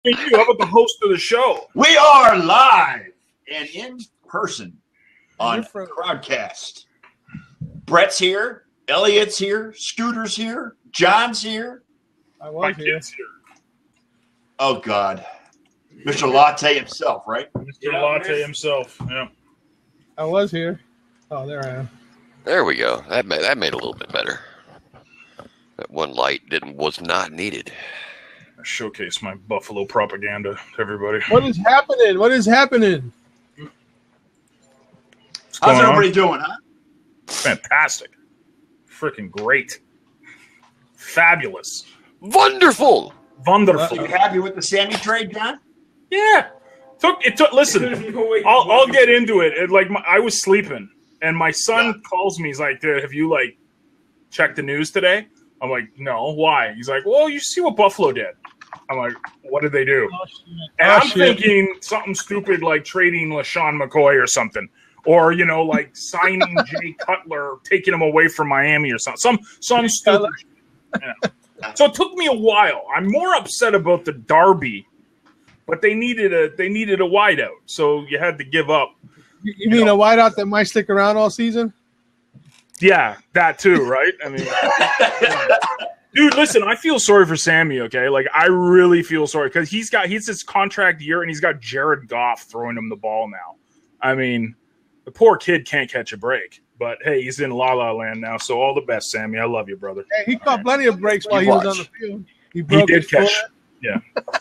Hey, you, how about the host of the show? We are live and in person on Crowdcast. Brett's here, Elliot's here, Scooter's here, John's here. My kid's here. Oh, God. Mr. Latte himself, right? Mr. Latte himself, yeah. I was here. Oh, there I am. There we go. That made it a little bit better. That one light was not needed. I showcase my Buffalo propaganda to everybody. What is happening? What is happening? How's everybody doing, huh? Fantastic. Freaking great. Fabulous. Wonderful. Wonderful. You happy with the Sammy trade, John? Yeah. Listen, I'll get into it. I was sleeping, and my son calls me. He's like, "Dude, have you checked the news today?" I'm like, "No, why?" He's like, "Well, you see what Buffalo did." I'm like, "What did they do?" And I'm thinking something stupid like trading LaShawn McCoy or something, or signing Jay Cutler, taking him away from Miami or something. Some stupid. Yeah. So it took me a while. I'm more upset about the Derby. But they needed a wideout, so you had to give up. You mean a wideout that might stick around all season? Yeah, that too, right? I mean, dude, listen, I feel sorry for Sammy. Okay, I really feel sorry because he's his contract year and he's got Jared Goff throwing him the ball now. I mean, the poor kid can't catch a break. But hey, he's in La La Land now, so all the best, Sammy. I love you, brother. Hey, he caught plenty of breaks while he was on the field. He did catch. Yeah,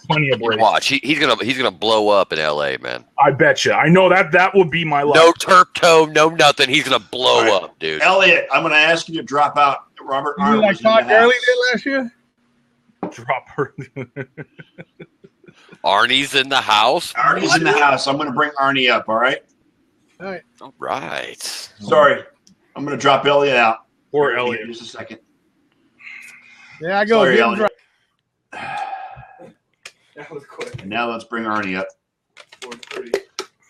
plenty of breaks. Watch, he's gonna blow up in LA, man. I bet you. I know that would be my luck. No turf toe, no nothing. He's gonna blow up, dude. Elliot, I'm gonna ask you to drop out. Robert Arnold. Like Todd Gurley did last year. Drop her. Arnie's in the house. Arnie's in the house. I'm gonna bring Arnie up. All right. All right. All right. Sorry, I'm gonna drop Elliot out. Or Elliot. Just a second. Yeah, I go. Sorry, Elliot. That was quick. And now let's bring Arnie up.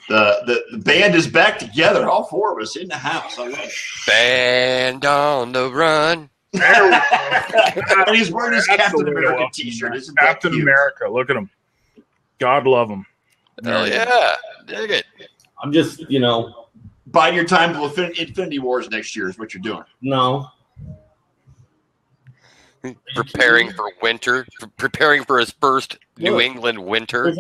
The band is back together. All four of us in the house. I love it. Band on the run. And he's wearing his Captain America t-shirt. Isn't that Captain cute? America. Look at him. God love him. Hell yeah. Dig it. I'm just, biding your time till Infinity Wars next year is what you're doing. No. Preparing for winter. Preparing for his first New England winter.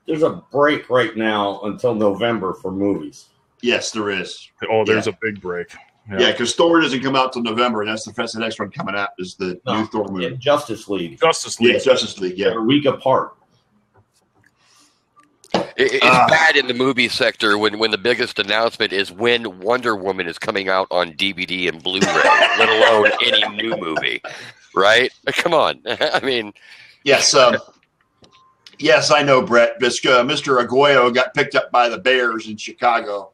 There's a break right now until November for movies. Yes, there is. Oh, there's a big break. Yeah, because Thor doesn't come out till November, and that's the next one coming out is the new Thor movie. Justice League. Yeah, Justice League, yeah. They're a week apart. It's bad in the movie sector when the biggest announcement is when Wonder Woman is coming out on DVD and Blu-ray, let alone any new movie, right? Come on. I mean. Yes, yes, I know, Brett. Mr. Aguayo got picked up by the Bears in Chicago.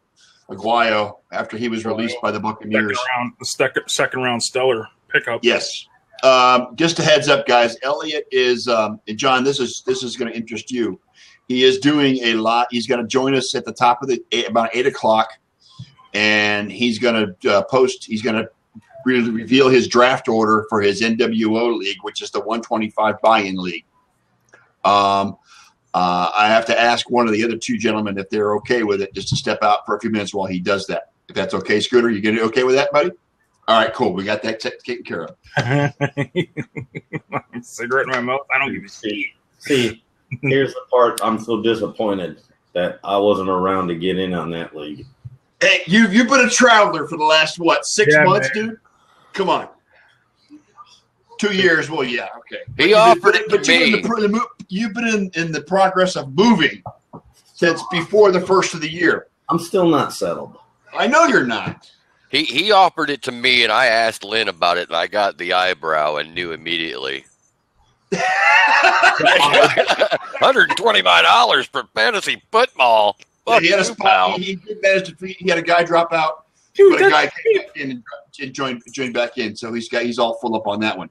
Aguayo, after he was released by the Buccaneers. Second round stellar pickup. Yes. Just a heads up, guys. Elliot is John. This is going to interest you. He is doing a lot. He's going to join us at the top of about 8:00, and he's going to post. He's going to reveal his draft order for his NWO league, which is the 125 buy-in league. I have to ask one of the other two gentlemen if they're okay with it, just to step out for a few minutes while he does that. If that's okay, Scooter, you get okay with that, buddy? All right, cool. We got that taken care of. Cigarette in my mouth. I don't give a shit. See, here's the part I'm so disappointed that I wasn't around to get in on that league. Hey, you've been a traveler for the last, 6 months, man. Dude? Come on. 2 years. Well, yeah, okay. He offered it to me. You've been in the progress of moving since before the first of the year. I'm still not settled. I know you're not. He offered it to me, and I asked Lynn about it, and I got the eyebrow and knew immediately. $125 for fantasy football. He had a spot. He did manage to. He had a guy drop out, dude, but a guy came back in and joined back in. So he's all full up on that one.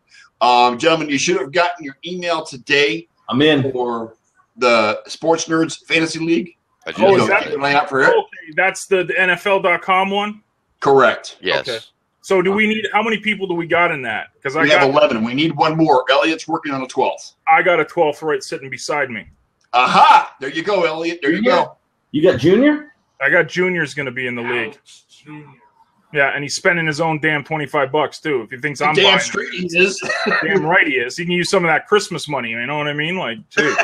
Gentlemen, you should have gotten your email today. I'm in for the Sports Nerds Fantasy League. Oh, is that okay? That's the NFL.com one. Correct. Yes. Okay. So do we need? How many people do we got in that? Because we have 11. We need one more. Elliot's working on a 12th. I got a 12th right sitting beside me. Aha! There you go, Elliot. There you go. You got Junior? I got Junior's going to be in the league. Yeah, and he's spending his own damn $25 too. If he thinks I'm damn buying straight he is. damn right he is. He can use some of that Christmas money. You know what I mean? Like, dude.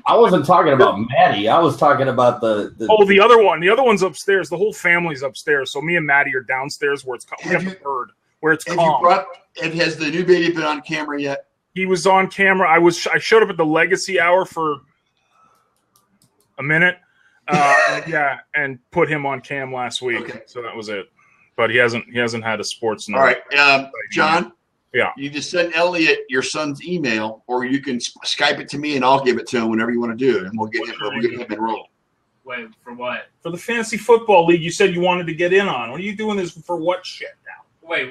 I wasn't talking about Maddie. I was talking about the the other one. The other one's upstairs. The whole family's upstairs. So me and Maddie are downstairs where it's we have the bird where it's calm. Has the new baby been on camera yet? He was on camera. I showed up at the Legacy Hour for a minute. And put him on cam last week. Okay. So that was it. But he hasn't had a sports note. All right, John. Yeah. You just send Elliot your son's email, or you can Skype it to me, and I'll give it to him whenever you want to do it, and we'll get him enrolled. Wait, for what? For the fantasy football league, you said you wanted to get in on. What are you doing this for? What shit now? Wait.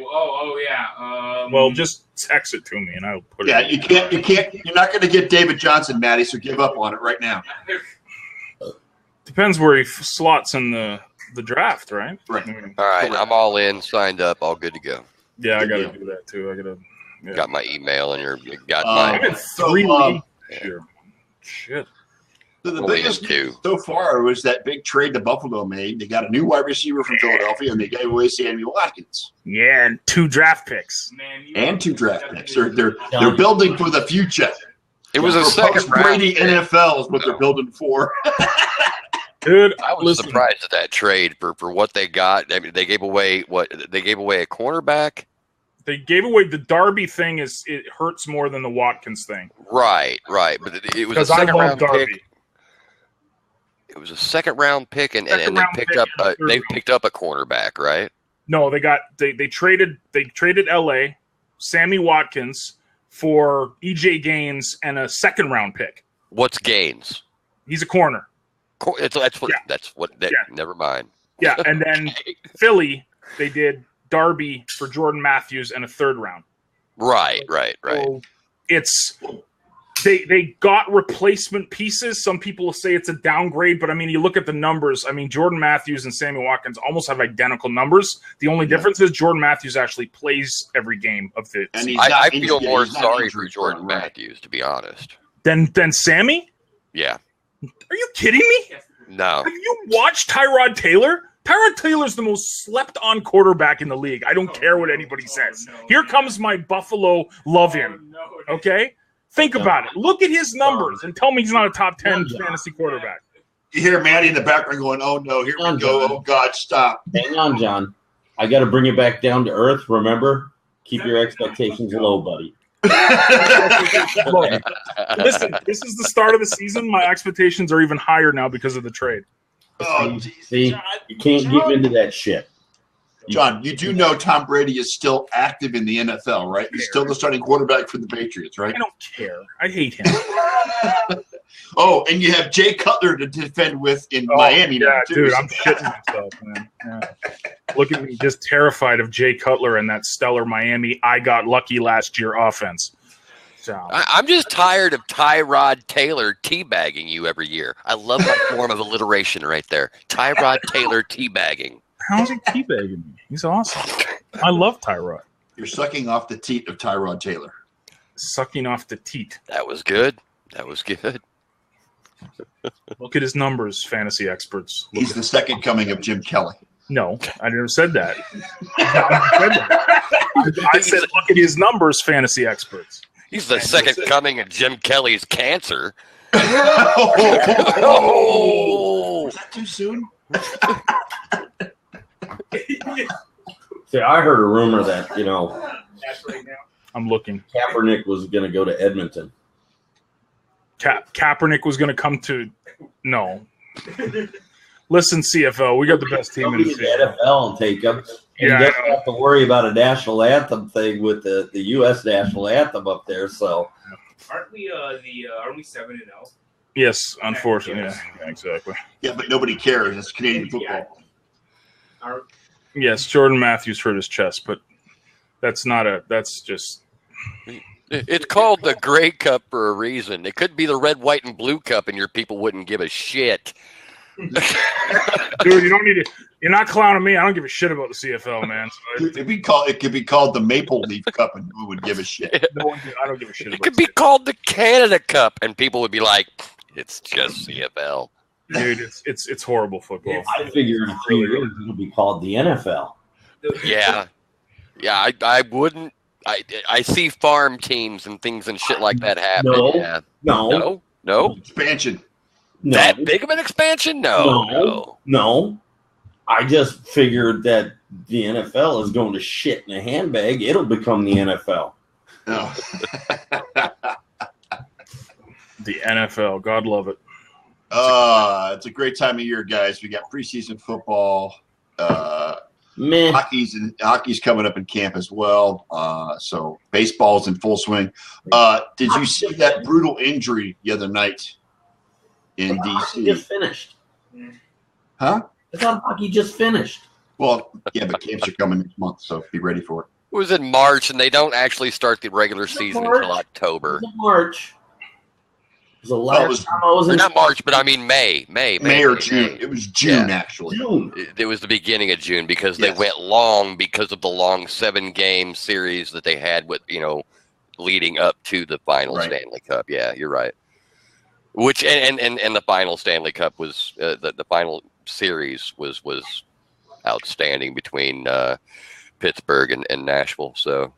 Yeah. Well, just text it to me, and I'll put it. Yeah, you can't. You're not going to get David Johnson, Maddie. So give up on it right now. Depends where he slots in the draft, right? Right. All right, I'm all in, signed up, all good to go. Yeah, I got to do that too. Got my email and you got my. I'm in 3 leagues. Shit. So the biggest news so far was that big trade that Buffalo made. They got a new wide receiver from Philadelphia, and they gave away Sammy Watkins. Yeah, and 2 draft picks. And 2 draft picks. They're building for the future. It was a second round. Brady NFL is what they're building for. Dude, I was surprised at that trade for what they got. I mean, they gave away They gave away a cornerback. They gave away the Darby thing. It hurts more than the Watkins thing. Right. But it was a second round pick. It was a second round pick, and they picked up a cornerback, right? No, they traded LA, Sammy Watkins for EJ Gaines and a second round pick. What's Gaines? He's a corner. Never mind. Yeah, and then Philly, they did Darby for Jordan Matthews and a third round. Right. So they got replacement pieces. Some people will say it's a downgrade, but I mean, you look at the numbers. I mean, Jordan Matthews and Sammy Watkins almost have identical numbers. The only difference is Jordan Matthews actually plays every game of the season. I feel more sorry for Jordan Matthews, to be honest. Than Sammy? Yeah. Are you kidding me? No. Have you watched Tyrod Taylor? Tyrod Taylor's the most slept-on quarterback in the league. I don't care what anybody says. Here comes my Buffalo love him. Okay? Think about it. Look at his numbers and tell me he's not a top 10 fantasy quarterback. You hear Maddie in the background going, oh, no, here we go. Oh, God, stop. Hang on, John. I got to bring it back down to earth. Remember, keep your expectations low, buddy. Listen, this is the start of the season. My expectations are even higher now because of the trade. Oh, see, you can't give into that shit. John, you do know Tom Brady is still active in the NFL, right? He's still the starting quarterback for the Patriots, right? I don't care. I hate him. Oh, and you have Jay Cutler to defend with in Miami now, too. Dude, I'm shitting myself, man. Yeah. Look at me, just terrified of Jay Cutler and that stellar Miami I got lucky last year offense. So I'm just tired of Tyrod Taylor teabagging you every year. I love that form of alliteration right there. Tyrod Taylor teabagging. How's he teabagging me? He's awesome. I love Tyrod. You're sucking off the teat of Tyrod Taylor. Sucking off the teat. That was good. Look at his numbers, fantasy experts. He's the second coming of Jim Kelly. No, I never said that. I said look at his numbers, fantasy experts. He's the second coming of Jim Kelly's cancer. Oh! Is that too soon? See, I heard a rumor that, I'm looking. Kaepernick was going to go to Edmonton. Kaepernick was going to come to – no. Listen, CFO, we got the best team in the NFL and take them. And you don't have to worry about a national anthem thing with the U.S. national anthem up there. So, aren't we 7-0? Yes, unfortunately. Yeah, exactly. Yeah, but nobody cares. It's Canadian football. Yes, Jordan Matthews hurt his chest, but that's just. It's called the Grey Cup for a reason. It could be the red, white, and blue cup, and your people wouldn't give a shit. Dude, you don't need to. You're not clowning me. I don't give a shit about the CFL, man. So It could be called the Maple Leaf Cup, and who would give a shit? no one, I don't give a shit about It could be called the Canada Cup, and people would be like, "It's just CFL." Dude, it's horrible football. I figure in a few years it'll be called the NFL. Yeah, I wouldn't. I see farm teams and things and shit like that happen. No, Yeah. no, No. Expansion. no, That big of an expansion? No. I just figured that the NFL is going to shit in a handbag. It'll become the NFL. No. The NFL, God love it. It's a great time of year, guys. We got preseason football. Meh. Hockey's coming up in camp as well. So baseball's in full swing. Did you see that brutal injury the other night in Hockey DC? just finished. Huh? I thought hockey just finished. Well, yeah, but camps are coming next month, so be ready for it. It was in March, and they don't actually start the regular season until October. It was March. It was the Well, it last was- time I was Or in not March, but I mean May. May or June. It was June, actually. June. It was the beginning of June because they Yes. went long because of the long 7-game series that they had with, leading up to the final Right. Stanley Cup. Yeah, you're right. Which and the final Stanley Cup was the final series was outstanding between Pittsburgh and Nashville. So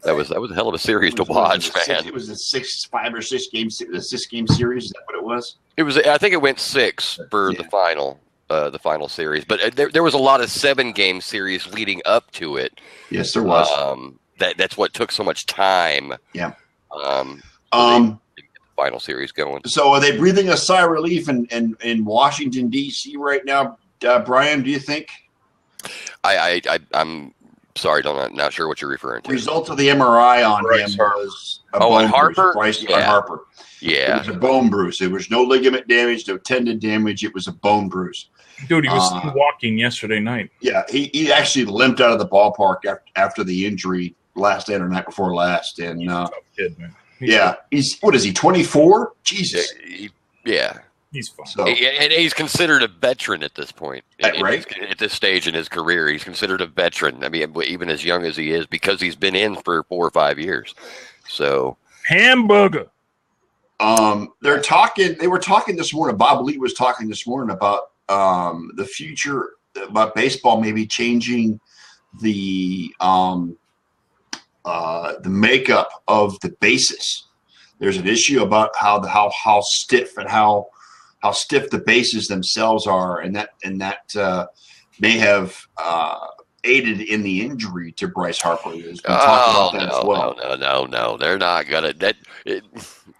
that was a hell of a series to watch, man. It was a 6 game series. Is that what it was? It was. I think it went 6 for the final series, but there was a lot of 7-game series leading up to it. Yes, there was. That's what took so much time. Yeah. To get the final series going. So are they breathing a sigh of relief in Washington D.C. right now, Brian? Do you think? I'm sorry, not sure what you're referring to. Result of the MRI on Bryce him Harper. was a Oh, bone on Harper? bruise. Bryce on Yeah. Harper. It Yeah. was a bone bruise. There was no ligament damage, no tendon damage. It was a bone bruise. Dude, he was walking yesterday night. Yeah, he actually limped out of the ballpark after the injury last night or night before last. And Tough kid, man. he's what is he, 24? Jesus. Yeah. He's fine. So And he's considered a veteran at this point. Right. At this stage in his career, he's considered a veteran. I mean, even as young as he is, because he's been in for 4 or 5 years. So Hamburger. they were talking this morning. Bob Lee was talking this morning about the future, about baseball maybe changing the makeup of the bases. There's an issue about how stiff and how stiff the bases themselves are, and that may have aided in the injury to Bryce Harper. There's been talk about that as well. No, they're not gonna.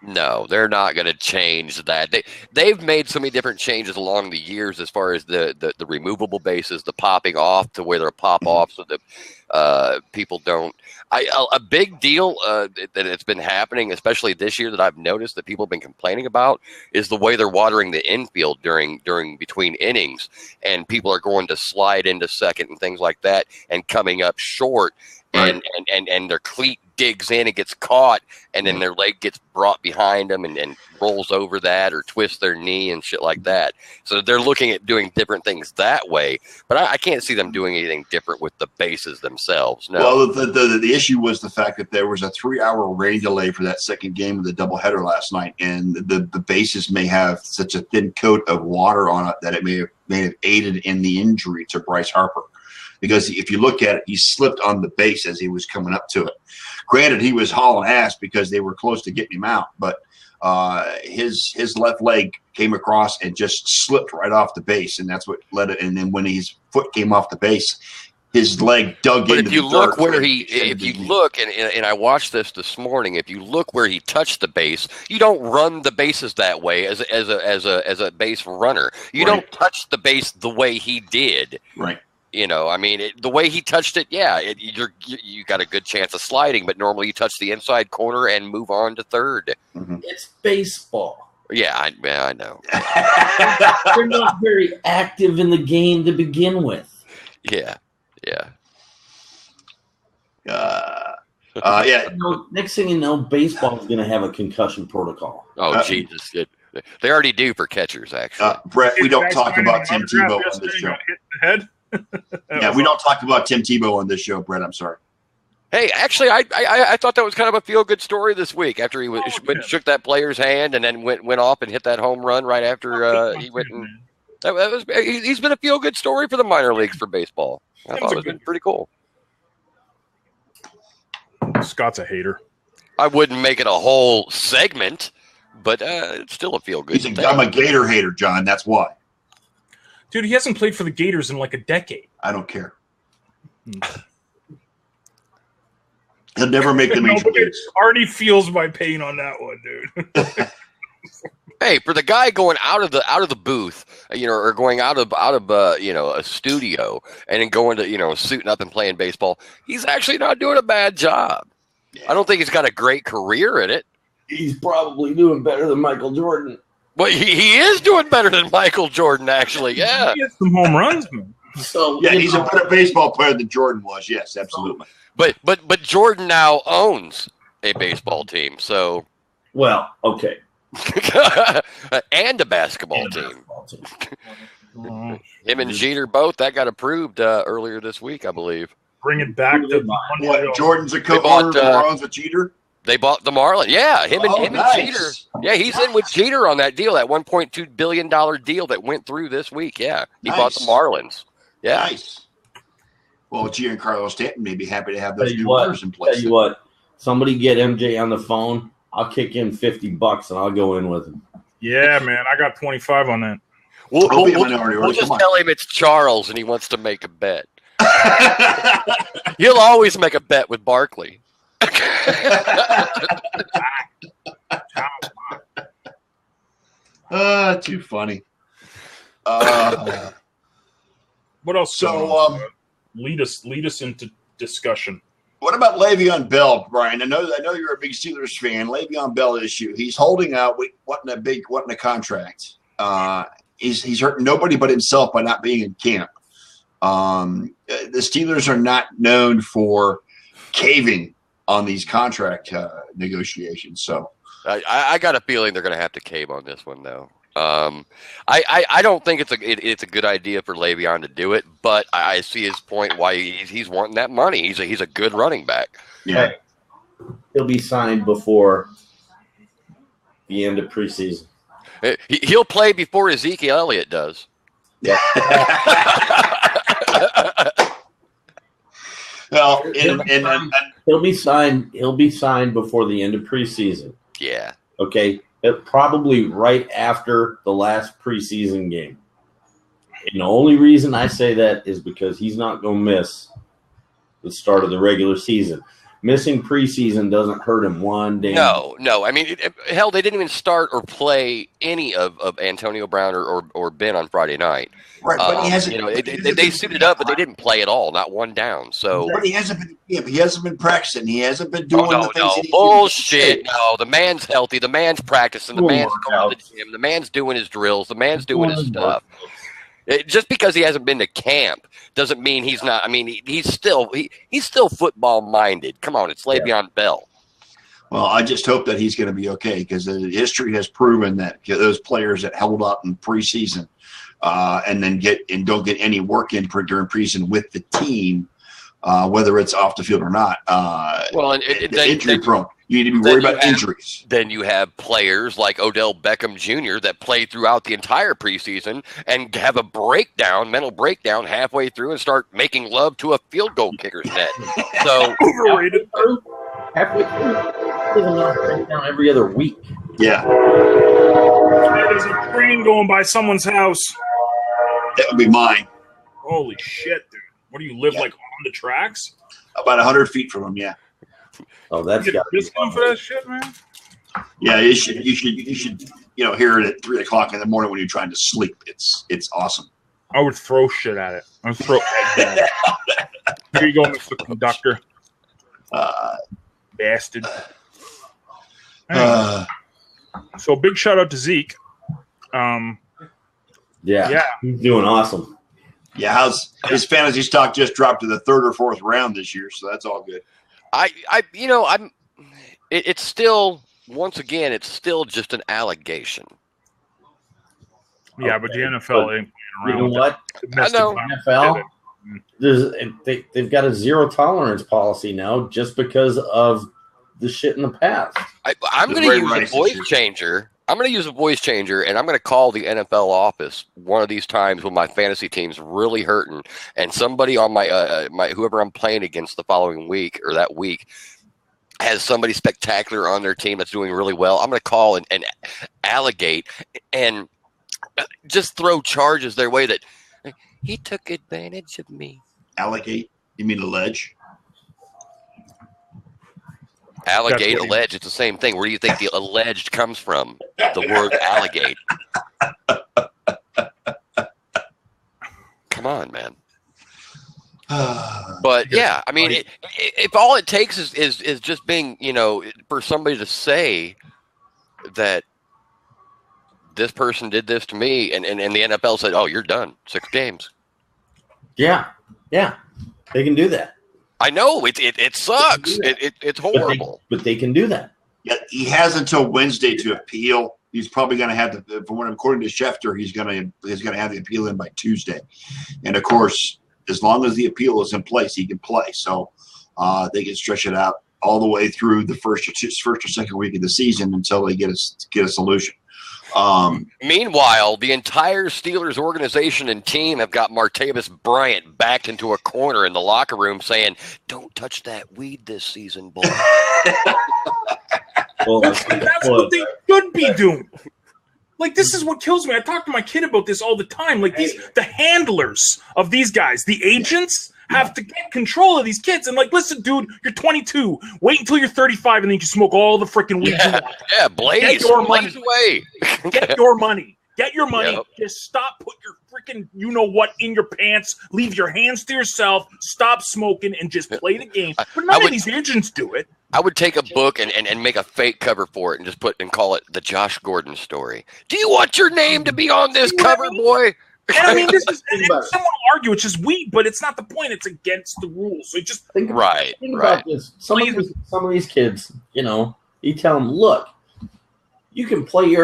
No, they're not gonna change that. They've made so many different changes along the years as far as the removable bases, the popping off to where they're pop off, so that people don't. A big deal that it's been happening, especially this year, that I've noticed that people have been complaining about is the way they're watering the infield during between innings, and people are going to slide into second and things like that, and coming up short, and their cleat digs in and gets caught, and then their leg gets brought behind them and rolls over that or twists their knee and shit like that. So they're looking at doing different things that way, but I can't see them doing anything different with the bases themselves. No. Well, the issue was the fact that there was a 3-hour rain delay for that second game of the doubleheader last night, and the bases may have such a thin coat of water on it that it may have aided in the injury to Bryce Harper. Because if you look at it, he slipped on the base as he was coming up to it. Granted, he was hauling ass because they were close to getting him out, but his left leg came across and just slipped right off the base, and that's what led it. And then when his foot came off the base, his leg dug into the dirt. But if you look where if you look, and I watched this morning, if you look where he touched the base, you don't run the bases that way as a base runner. You don't touch the base the way he did. Right. I mean, the way he touched it, you got a good chance of sliding, but normally you touch the inside corner and move on to third. Mm-hmm. It's baseball. Yeah, I know. They're not very active in the game to begin with. Yeah. Next thing you know, baseball is going to have a concussion protocol. Oh, Jesus. They already do for catchers, actually. Brett, we don't talk about Tim Tebow on this show. Hit the head. Yeah, we don't talk about Tim Tebow on this show, Brett. I'm sorry. Hey, actually, I thought that was kind of a feel-good story this week after he shook that player's hand and then went off and hit that home run right after he went and he's been a feel-good story for the minor leagues for baseball. I thought it was been pretty cool. Scott's a hater. I wouldn't make it a whole segment, but it's still a feel-good thing. I'm a Gator hater, John. That's why. Dude, he hasn't played for the Gators in like a decade. I don't care. He'll never make the major leagues. Already feels my pain on that one, dude. Hey, for the guy going out of the booth, or going out of a studio and then going to suiting up and playing baseball, he's actually not doing a bad job. Yeah. I don't think he's got a great career in it. He's probably doing better than Michael Jordan. Well, he is doing better than Michael Jordan, actually. Yeah, he has some home runs, man. So yeah, he's a better baseball player than Jordan was. Yes, absolutely. But Jordan now owns a baseball team, so okay. and a basketball team. Him and Jeter both. That got approved earlier this week, I believe. Bring it back to what? Jordan's a co-owner of the Marlins with Jeter. They bought the Marlins. Yeah, him and nice. Jeter. Yeah, he's in with Jeter on that deal, that $1.2 billion deal that went through this week. Yeah, he bought the Marlins. Yeah. Nice. Well, Giancarlo Stanton may be happy to have those new owners in place. Tell you what, somebody get MJ on the phone. I'll kick in $50 and I'll go in with him. Yeah, man, I got 25 on that. We'll just tell him it's Charles and he wants to make a bet. He'll always make a bet with Barkley. Too funny. What else? So, lead us into discussion. What about Le'Veon Bell, Brian? I know you're a big Steelers fan. Le'Veon Bell issue. He's holding out. Wanting a contract. He's hurting nobody but himself by not being in camp. The Steelers are not known for caving on these contract negotiations. So I got a feeling they're going to have to cave on this one, though. I don't think it's a good idea for Le'Veon to do it, but I see his point why he's wanting that money. He's a good running back. Yeah, he'll be signed before the end of preseason. He'll play before Ezekiel Elliott does. Yeah. Well, he'll be signed. He'll be signed before the end of preseason. Yeah. Okay. Probably right after the last preseason game. And the only reason I say that is because he's not going to miss the start of the regular season. Missing preseason doesn't hurt him one day. No. I mean, hell, they didn't even start or play any of Antonio Brown or Ben on Friday night. Right, but he hasn't. They suited up, but they didn't play at all, not one down. So, but he hasn't been. Yeah, but he hasn't been practicing. He hasn't been doing the things. No, bullshit. No, the man's healthy. The man's practicing. The man's going to the gym. The man's doing his drills. The man's doing his stuff. Just because he hasn't been to camp doesn't mean he's not. I mean, he's still football minded. Come on, it's Le'Veon Bell. Well, I just hope that he's going to be okay because history has proven that those players that held out in preseason and then don't get any work in during preseason with the team, whether it's off the field or not. Injury prone. You need to be worried about injuries. Then you have players like Odell Beckham Jr. that play throughout the entire preseason and have a mental breakdown halfway through and start making love to a field goal kicker's net. So overrated. Halfway through, breakdown every other week. Yeah. There's a train going by someone's house. That would be mine. Holy shit, dude! What do you live like on the tracks? About 100 feet from him. Yeah. Oh, that's got this one for that shit, man. Yeah, you should hear it at 3 o'clock in the morning when you're trying to sleep. It's awesome. I would throw shit at it. I would throw eggs at it. Here you go, Mr. Conductor. Bastard. So big shout out to Zeke. Yeah, he's doing awesome. Yeah, his fantasy stock just dropped to the 3rd or 4th round this year, so that's all good. It's still, once again, it's still just an allegation. Yeah, but the NFL ain't playing You know around. what? I know. NFL, they've got a zero tolerance policy now just because of the shit in the past. I'm going to use a voice changer. I'm going to use a voice changer, and I'm going to call the NFL office one of these times when my fantasy team's really hurting, and somebody on my whoever I'm playing against the following week or that week has somebody spectacular on their team that's doing really well. I'm going to call and allegate and just throw charges their way that he took advantage of me. Allegate? You mean allege? Allegate, allege, it's the same thing. Where do you think the alleged comes from? The word allegate. Come on, man. But yeah, I mean, if all it takes is just being, for somebody to say that this person did this to me, and the NFL said, "Oh, you're done. 6 games." Yeah, they can do that. I know it sucks. It's horrible, but they can do that. Yeah, he has until Wednesday to appeal. He's probably going to have according to Schefter, he's going to have the appeal in by Tuesday, and of course, as long as the appeal is in place, he can play. So they can stretch it out all the way through the first or second week of the season until they get a solution. Meanwhile, the entire Steelers organization and team have got Martavis Bryant backed into a corner in the locker room saying, "Don't touch that weed this season, boy." Well, That's what they should be doing. Like, this is what kills me. I talk to my kid about this all the time. Like, the handlers of these guys, the agents, have to get control of these kids. And like, listen, dude, you're 22. Wait until you're 35, and then you can smoke all the freaking weed you want. Yeah, blaze away. Get your money. Get your money. Yep. Just stop. Put your freaking you-know-what in your pants. Leave your hands to yourself. Stop smoking and just play the game. But none of these agents do it. I would take a book and make a fake cover for it and just call it the Josh Gordon story. Do you want your name to be on this cover, boy? And I mean, this is someone will argue it's just weed, but it's not the point. It's against the rules. So just think about this. Some of these kids, you tell them, look, you can play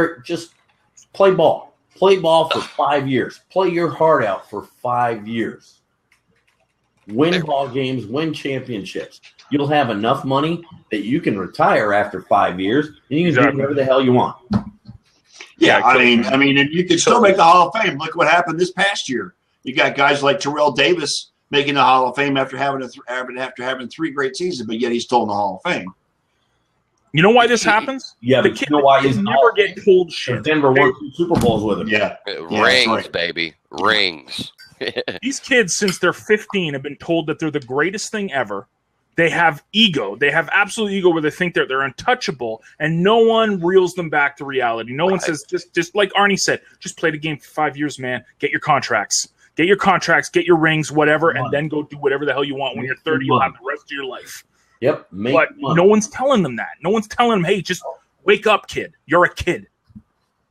ball. Play ball for 5 years. Play your heart out for 5 years. Win ball games, win championships. You'll have enough money that you can retire after 5 years, and you can do whatever the hell you want. Yeah, I mean, and you can still make the Hall of Fame. Look what happened this past year. You got guys like Terrell Davis making the Hall of Fame after having 3 great seasons, but yet he's still in the Hall of Fame. You know why this happens? Yeah, the but kid you know why he's never get told shit. Denver won 2 Super Bowls with him. Yeah, rings, right. Baby, rings. These kids, since they're 15, have been told that they're the greatest thing ever. They have ego. They have absolute ego where they think they're untouchable, and no one reels them back to reality. No one says, just like Arnie said, just play the game for 5 years, man. Get your contracts. Get your rings, whatever, and then go do whatever the hell you want. When you're 30, you'll have the rest of your life. Yep. But no one's telling them that. No one's telling them, hey, just wake up, kid. You're a kid.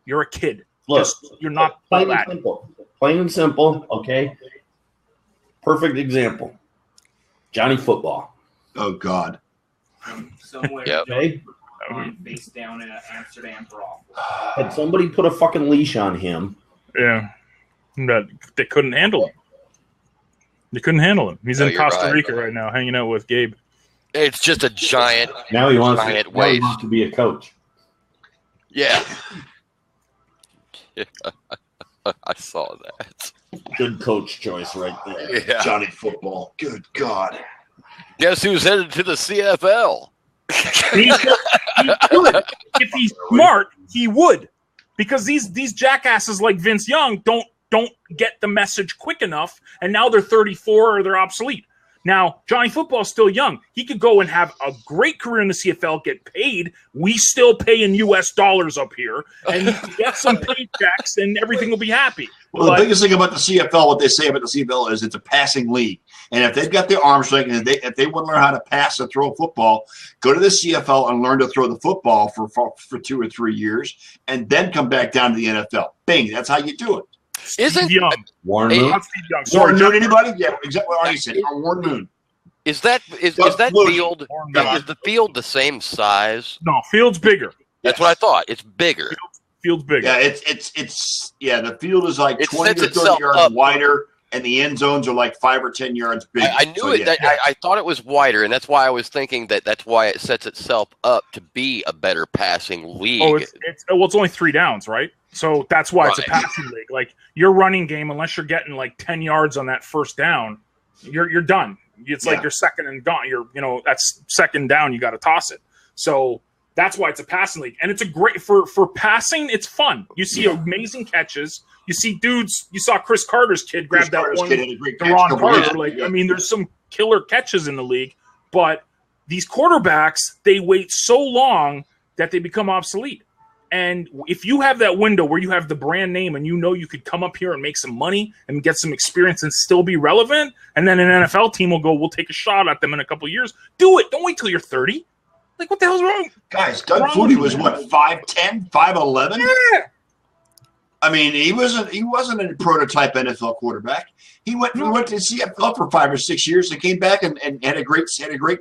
You're a kid. Look, you're not plain that. and simple. Plain and simple, okay? Perfect example. Johnny Football. Oh, God. Somewhere Okay? face down in Amsterdam for awful. Had somebody put a fucking leash on him. Yeah. But they couldn't handle him. They couldn't handle him. He's in Costa Rica right now, hanging out with Gabe. It's just a giant. Now he wants to be a coach. Yeah. I saw that. Good coach choice right there. Yeah. Johnny Football. Good God. Guess who's headed to the CFL? He could. If he's smart, he would. Because these jackasses like Vince Young don't get the message quick enough, and now they're 34 or they're obsolete. Now, Johnny Football's still young. He could go and have a great career in the CFL, get paid. We still pay in U.S. dollars up here, and you can get some paychecks, and everything will be happy. Well, the biggest thing about the CFL, what they say about the CFL is it's a passing league. And if they've got their arm strength and if they want to learn how to pass and throw a football, go to the CFL and learn to throw the football for 2 or 3 years, and then come back down to the NFL. Bing, that's how you do it. Isn't Young. Warren Hey, Moon? Warren Moon, anybody? Yeah, exactly what Arnie said. Warren Moon. Is that field? Is the field the same size? No, field's bigger. That's what I thought. It's bigger. Field's bigger. Yeah, it's the field is like It 20 sets or 30 itself yards up. wider, and the end zones are like 5 or 10 yards big. I knew it. I thought it was wider, and that's why I was thinking that's why it sets itself up to be a better passing league. Oh, it's only 3 downs, right? So that's why it's a passing league. Like your running game, unless you're getting like 10 yards on that first down, you're done. It's like you're second and gone. That's second down. You got to toss it. So that's why it's a passing league, and it's a great for passing. It's fun. You see amazing catches. You see dudes. You saw Chris Carter's kid grab that one. Deron Carter. I mean, there's some killer catches in the league, but these quarterbacks, they wait so long that they become obsolete. And if you have that window where you have the brand name and you could come up here and make some money and get some experience and still be relevant, and then an NFL team will go, we'll take a shot at them in a couple of years. Do it. Don't wait till you're 30. Like, what the hell's wrong? Guys, Doug Flutie was what, 5'10", 5'11"? Yeah. I mean, he wasn't a prototype NFL quarterback. He went to CFL for 5 or 6 years and came back and had a great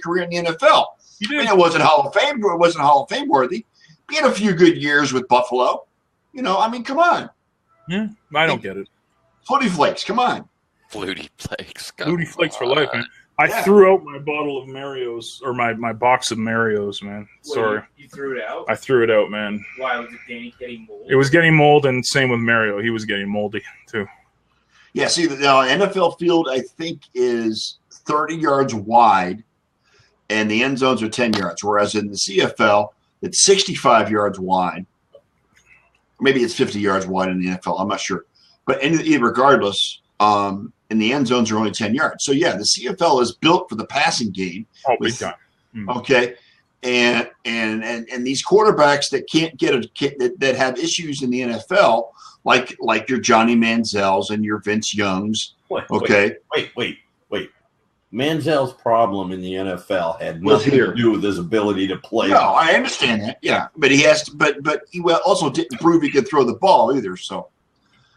career in the NFL. I mean, it wasn't Hall of Fame worthy. He had a few good years with Buffalo. I mean, come on. Yeah, I don't get it. Flutie Flakes, come on. Flutie Flakes. Flutie Flakes for life, man. I threw out my bottle of Mario's, or my box of Mario's, man. Sorry. You threw it out? I threw it out, man. Why? Was it getting mold? It was getting mold, and same with Mario. He was getting moldy, too. Yeah, see, the NFL field, I think, is 30 yards wide, and the end zones are 10 yards, whereas in the CFL, it's 65 yards wide. Maybe it's 50 yards wide in the NFL. I'm not sure. But regardless, in the end zones are only 10 yards. So, yeah, the CFL is built for the passing game. Oh, big time. Okay. And these quarterbacks that can't that have issues in the NFL, like your Johnny Manziels and your Vince Youngs. Wait. Manziel's problem in the NFL had nothing to do with his ability to play. No, I understand that. Yeah, but he has to. But he also didn't prove he could throw the ball either. So,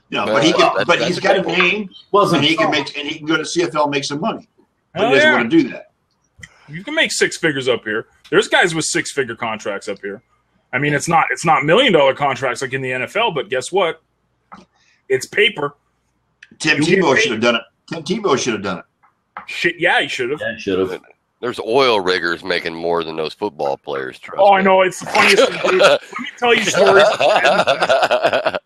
but he can. But he's got a name, and he can go to CFL and make some money. But he doesn't want to do that. You can make 6 figures up here. There's guys with 6-figure contracts up here. I mean, it's not $1 million contracts like in the NFL, but guess what? It's paper. Tim Tebow should have done it. Shit, yeah, he should have. Yeah, should have. There's oil riggers making more than those football players. Trust me. I know. It's the funniest thing, dude. Let me tell you stories.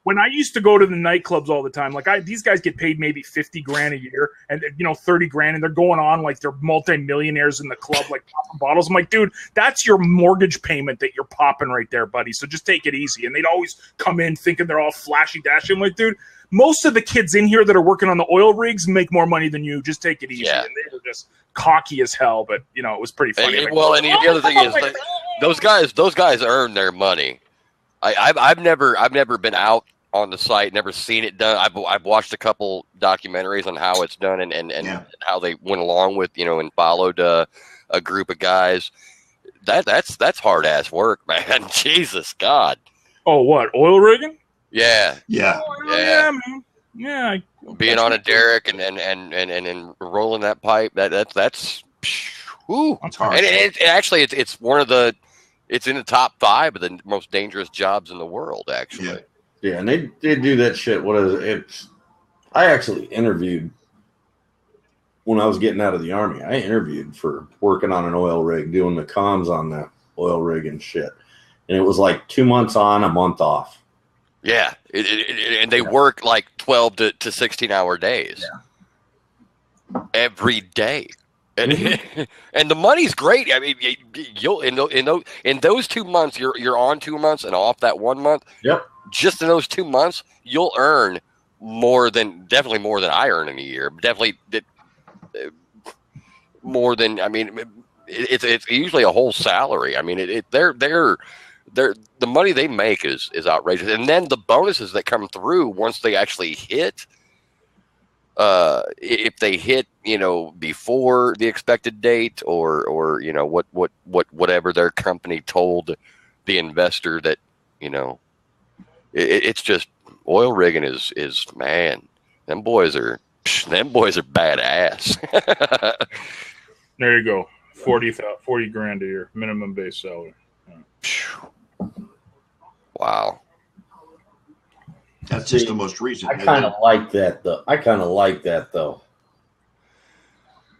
When I used to go to the nightclubs all the time, these guys get paid maybe $50,000 a year and, $30,000, and they're going on like they're multimillionaires in the club, like popping bottles. I'm like, dude, that's your mortgage payment that you're popping right there, buddy. So just take it easy. And they'd always come in thinking they're all flashy dashy. I'm like, dude, most of the kids in here that are working on the oil rigs make more money than you. Just take it easy. Yeah. And they were just cocky as hell, but it was pretty funny. And the other thing is, those guys earn their money. I've never been out on the site, never seen it done. I've watched a couple documentaries on how it's done and how they went along with and followed a group of guys. That's hard ass work, man. Jesus God. Oh, what, oil rigging? Yeah. Man. Yeah. Being on a derrick and rolling that pipe, that's whew. That's hard. And it's one of it's in the top 5 of the most dangerous jobs in the world, actually. Yeah, and they do that shit. What is it? I actually interviewed when I was getting out of the Army. I interviewed for working on an oil rig, doing the comms on the oil rig and shit. And it was like 2 months on, a month off. Yeah, and they work like 12 to 16-hour days every day, and and the money's great. I mean, you'll in those 2 months, you're on 2 months and off that 1 month. Yep. Just in those 2 months, you'll earn definitely more than I earn in a year. Definitely more than it's usually a whole salary. I mean, the money they make is outrageous, and then the bonuses that come through once they actually hit. If they hit, before the expected date, or whatever their company told the investor that it's just oil rigging is man. Them boys are badass. There you go. $40,000 a year minimum base salary. Wow. That's just the most recent. I kind of like that though.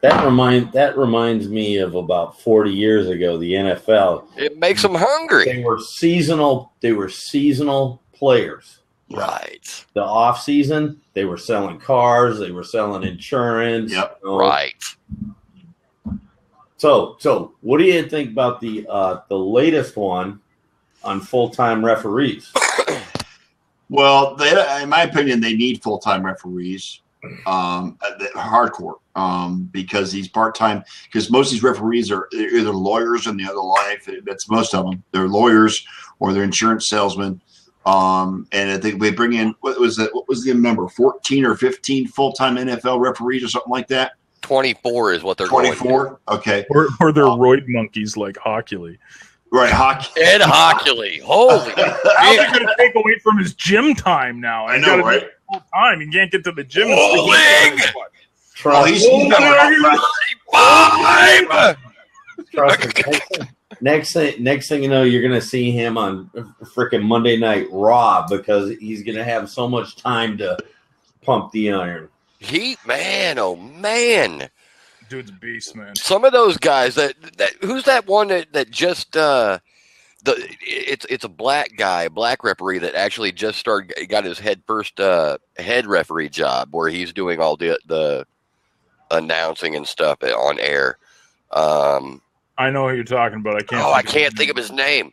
That reminds me of about 40 years ago, the NFL. It makes them hungry. They were seasonal players. Right. The off season, they were selling cars, they were selling insurance. Yep. Right. So what do you think about the latest one on full-time referees? Well, in my opinion, they need full-time referees, hardcore, because these part-time. Because most of these referees are either lawyers in the other life. That's most of them. They're lawyers or they're insurance salesmen. And I think they bring in what was the number 14 or 15 full-time NFL referees or something like that. 24 is what they're 24. Okay. Or they're roid monkeys like Hockley. Right, hockey. Ed Hockley. Holy. How's he going to take away from his gym time now? I know, right? Full time. He can't get to the gym. Well, he's Next thing you know, you're going to see him on freaking Monday Night Raw because he's going to have so much time to pump the iron. Oh man. Dude's a beast, man. Some of those guys that who's that one that just it's a black guy, black referee that actually just got his first head referee job where he's doing all the announcing and stuff on air. I know who you're talking about. I can't think of his name,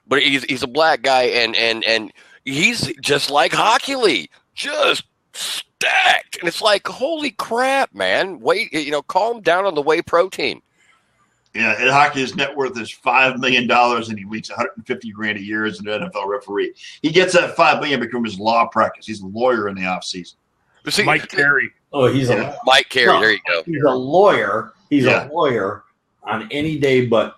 but he's a black guy and he's just like Hockley, just stacked. And it's like, holy crap, man! Calm down on the whey protein. Yeah, Ed Hockley's net worth is $5 million, and he makes $150,000 a year as an NFL referee. He gets that $5 million from his law practice. He's a lawyer in the off season. See, Mike Carey. Oh, he's Mike Carey. No, there you go. He's a lawyer. He's a lawyer on any day but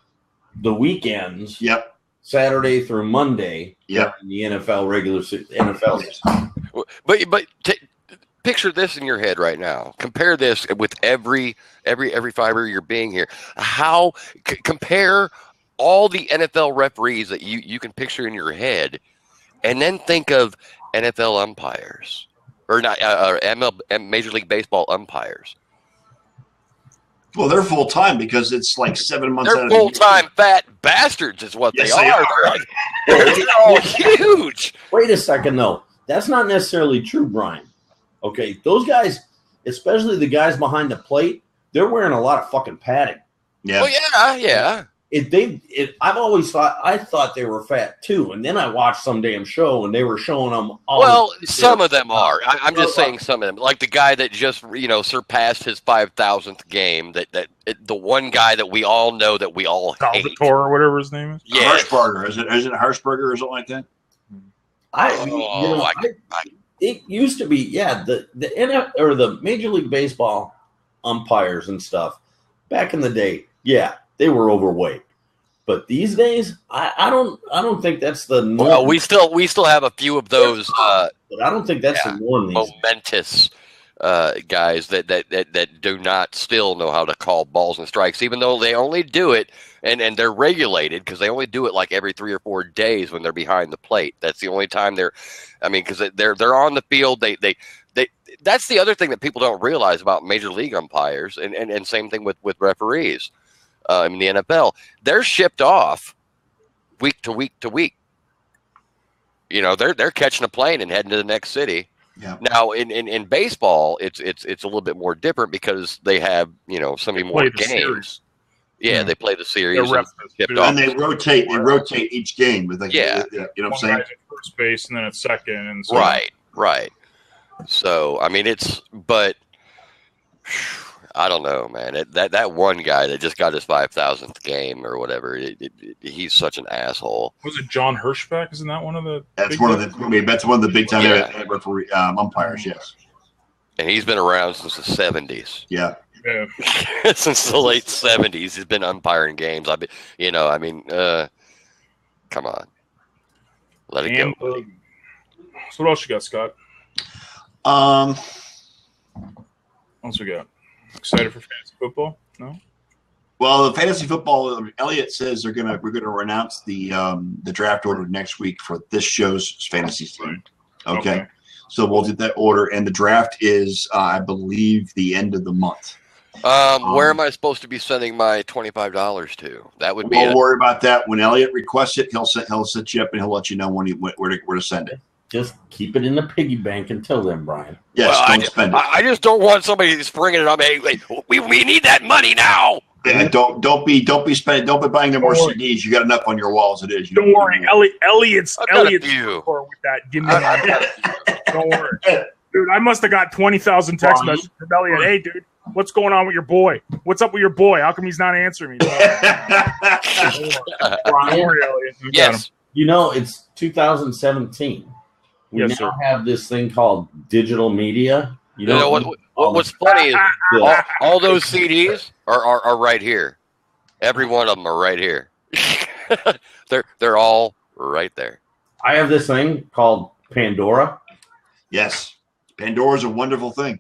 the weekends. Yep. Saturday through Monday. Yep. In the NFL regular NFL season. But picture this in your head right now. Compare this with every fiber you're being here. How compare all the NFL referees that you can picture in your head, and then think of NFL umpires or not Major League Baseball umpires. Well, they're full time because it's like 7 months. They're full time fat bastards, is what Yes, they are. They're all huge. Wait a second, though. That's not necessarily true, Brian. Okay, those guys, especially the guys behind the plate, they're wearing a lot of fucking padding. Yeah. Well, yeah. I thought they were fat too, and then I watched some damn show and they were showing them all. Well, some of them are. I'm just saying some of them, like the guy that just surpassed his 5,000th game. The one guy that we all know that we all hate. Salvatore or whatever his name is. Yeah, Harshbarger. Is it Harshbarger or something like that? It used to be, the NFL or the Major League Baseball umpires and stuff back in the day. Yeah, they were overweight, but these days, I don't think that's the norm. Well, we still have a few of those, but I don't think that's the norm. Momentous guys that do not still know how to call balls and strikes, even though they only do it and they're regulated because they only do it like every 3 or 4 days when they're behind the plate. That's the only time because they're on the field. They that's the other thing that people don't realize about Major League umpires and same thing with referees in the NFL. They're shipped off week to week to week. They're catching a plane and heading to the next city. Yeah. Now in baseball, it's a little bit more different because they have so many more games. Series. Yeah, they play the series and they rotate. They rotate each game with you know what I'm saying. Guy's at first base and then at second, and so right. So but I don't know, man. That one guy that just got his 5,000th game or whatever, he's such an asshole. Was it John Hirschbeck? Isn't that one of the? That's one of the big time referee umpires. Yes, and he's been around since the 70s. Yeah. Since the late 70s, he's been umpiring games. Come on, let it go. So what else you got, Scott? What else we got? Excited for fantasy football? No. Well, the fantasy football. Elliot says we're gonna announce the draft order next week for this show's fantasy team. Okay. So we'll get that order. And the draft is, I believe, the end of the month. Where am I supposed to be sending my $25 to? That would be. We'll worry about that when Elliot requests it. He'll set you up and he'll let you know where to send it. Just keep it in the piggy bank until then, Brian. Yes, well, don't spend it. I just don't want somebody springing it on me. Hey, we need that money now. Yeah, don't be spending. Don't be buying them more CDs. You got enough on your wall as it is. Don't worry, Elliot's with that. Give me that. Don't worry, dude. I must have got 20,000 text messages from Elliot. Hey, dude, what's going on with your boy? What's up with your boy? How come he's not answering me? Don't worry, Elliot. Yes, you know it's 2017. We now have this thing called digital media. You know what's funny is all those CDs are right here. Every one of them are right here. they're all right there. I have this thing called Pandora. Yes, Pandora's a wonderful thing.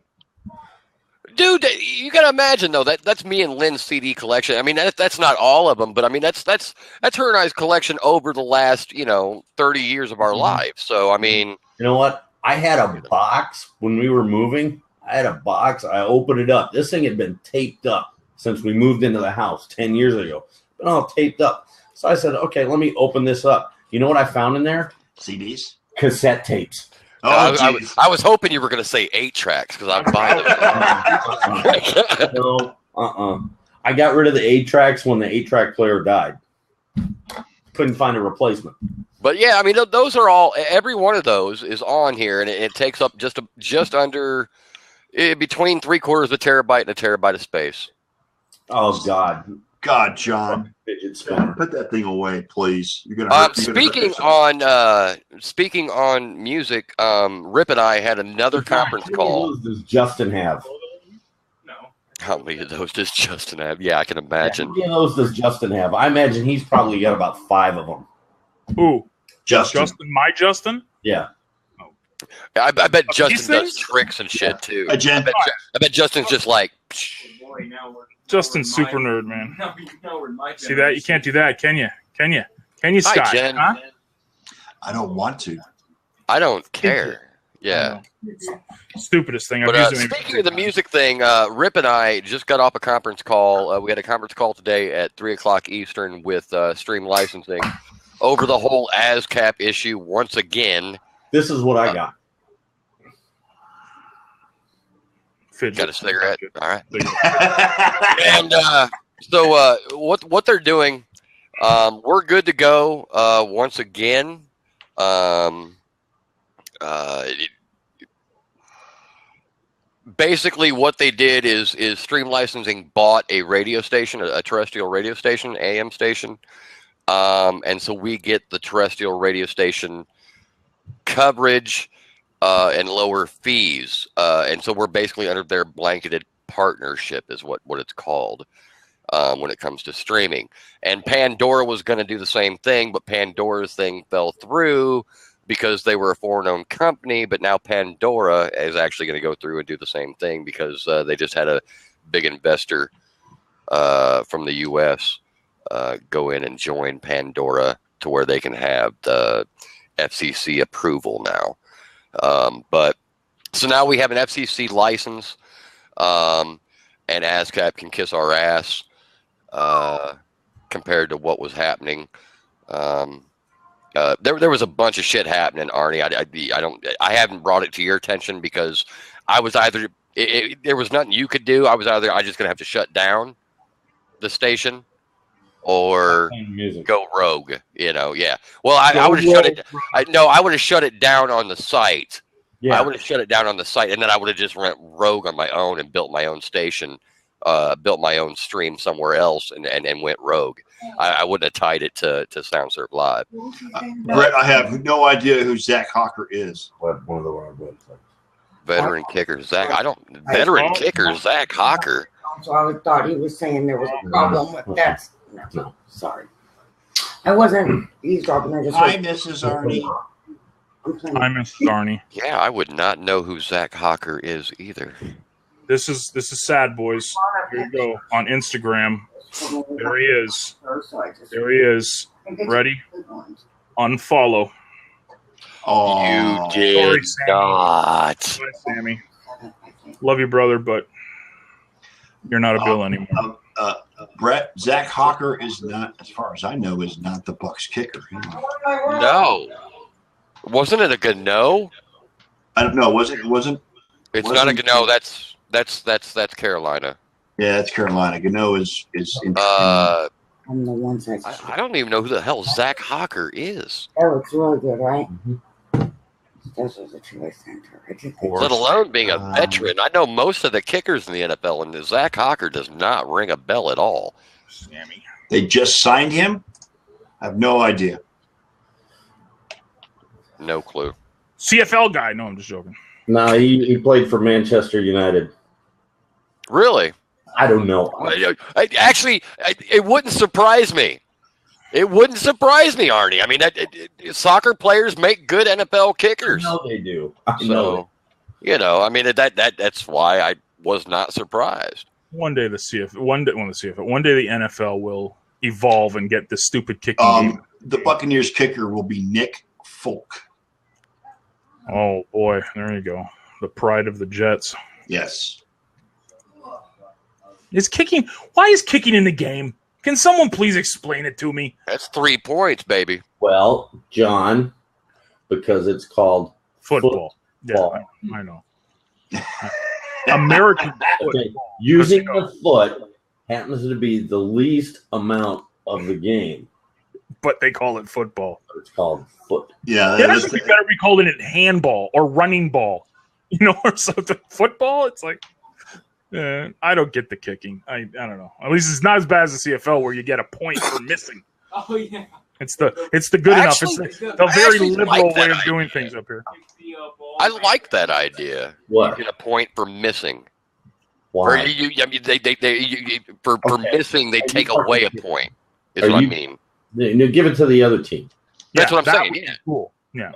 Dude, you gotta imagine though that's me and Lynn's CD collection. I mean that's not all of them, but I mean that's her and I's collection over the last 30 years of our lives. So I mean, you know what? I had a box when we were moving. I opened it up. This thing had been taped up since we moved into the house 10 years ago. Been all taped up. So I said, okay, let me open this up. You know what I found in there? CDs, cassette tapes. Oh, I was hoping you were going to say 8 tracks because I buy them. No, I got rid of the 8 tracks when the 8-track player died. Couldn't find a replacement. But yeah, I mean, those are all. Every one of those is on here, and it takes up just under between 3/4 of a terabyte and a terabyte of space. Oh God, John, put that thing away, please. You're gonna. Speaking on music, Rip and I had another conference call. How many of those does Justin have? How many of those does Justin have? Yeah, I can imagine. How many of those does Justin have? I imagine he's probably got about 5 of them. Who? Justin? My Justin? Yeah. I bet Justin does tricks and shit too. I bet Justin's just like. Justin's super nerd, man. See that? You can't do that, can you? Can you, Scott? Hi, Jen. Huh? I don't want to. I don't care. Yeah. Stupidest thing. But speaking of the music thing, Rip and I just got off a conference call. We had a conference call today at 3:00 Eastern with Stream Licensing over the whole ASCAP issue once again. This is what I got. Got a cigarette? All right. And so what they're doing, we're good to go once again. Basically, what they did is Stream Licensing bought a radio station, a terrestrial radio station, AM station, and so we get the terrestrial radio station coverage and lower fees, and so we're basically under their blanketed partnership, is what it's called when it comes to streaming. And Pandora was going to do the same thing, but Pandora's thing fell through because they were a foreign-owned company, but now Pandora is actually going to go through and do the same thing because they just had a big investor from the U.S. Go in and join Pandora to where they can have the FCC approval now. But so now we have an FCC license, and ASCAP can kiss our ass compared to what was happening. There was a bunch of shit happening, Arnie. I haven't brought it to your attention because I was either there was nothing you could do. I was just gonna have to shut down the station or go rogue. Yeah. Well, I would have shut it. I would have shut it down on the site. Yeah. I would have shut it down on the site, and then I would have just went rogue on my own and built my own station, built my own stream somewhere else, and went rogue. I wouldn't have tied it to SoundServe Live. Brett, I have no idea who Zach Hawker is. One of the wrong websites. Veteran kicker Zach. Veteran kicker Zach Hawker. So I thought he was saying there was a problem with that. No, sorry. I wasn't eavesdropping. I just. Hi, Mrs. Arnie. Hi, Mrs. Arnie. Yeah, I would not know who Zach Hawker is either. This is sad, boys. Here you go on Instagram. There he is. There he is. Ready? Unfollow. Oh, You did Sorry, Sammy. not. Sorry, Sammy. Love you, brother, but you're not a Bill anymore. Brett, Zach Hawker is not, as far as I know, is not the Bucks kicker. No. Wasn't it a Gano? I don't know. Wasn't. It's not a Gano. That's Carolina. Yeah, that's Carolina. Gano is in. I'm the ones that. I don't even know who the hell Zach Hawker is. That looks really good, right? Mm-hmm. This is a choice center. Let alone being a veteran. I know most of the kickers in the NFL, and Zach Hawker does not ring a bell at all. Sammy. They just signed him? I have no idea. No clue. CFL guy. No, I'm just joking. No, he played for Manchester United. Really? I don't know. It wouldn't surprise me. It wouldn't surprise me, Arnie. I mean, soccer players make good NFL kickers. I know they do. I mean, that's why I was not surprised. One day the NFL will evolve and get this stupid kicking game. The Buccaneers kicker will be Nick Folk. Oh boy, there you go. The pride of the Jets. Yes. Why is kicking in the game? Can someone please explain it to me? That's 3 points, baby. Well, John, because it's called football. Yeah, I know. American football. Using the foot happens to be the least amount of the game. But they call it football. It's called foot. Yeah. It has to be better be called it handball or running ball. Or something. Football, it's like I don't get the kicking. I don't know. At least it's not as bad as the CFL where you get a point for missing. Oh yeah. It's the good enough. It's the very liberal way of doing things up here. I like that idea. What? You get a point for missing. Why? For missing, they take away a point. Is what I mean. Give it to the other team. That's what I'm saying. Yeah. Cool. Yeah.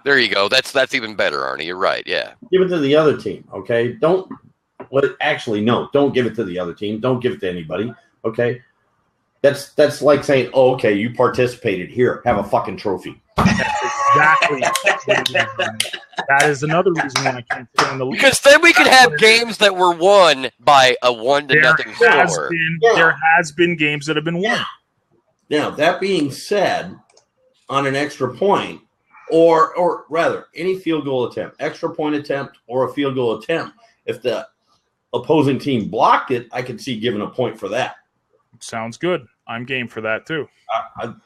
There you go. That's even better, Arnie. You're right. Yeah. Give it to the other team. Okay. Don't give it to the other team. Don't give it to anybody. Okay. That's like saying, oh, okay, you participated here. Have a fucking trophy. Exactly. That is another reason why I can't stay in the league. Because then we could have games that were won by a 1-0 score. There has been games that have been won. Now, that being said, on an extra point, or rather, any field goal attempt, extra point attempt, or a field goal attempt, if the opposing team blocked it, I could see giving a point for that. Sounds good. I'm game for that too.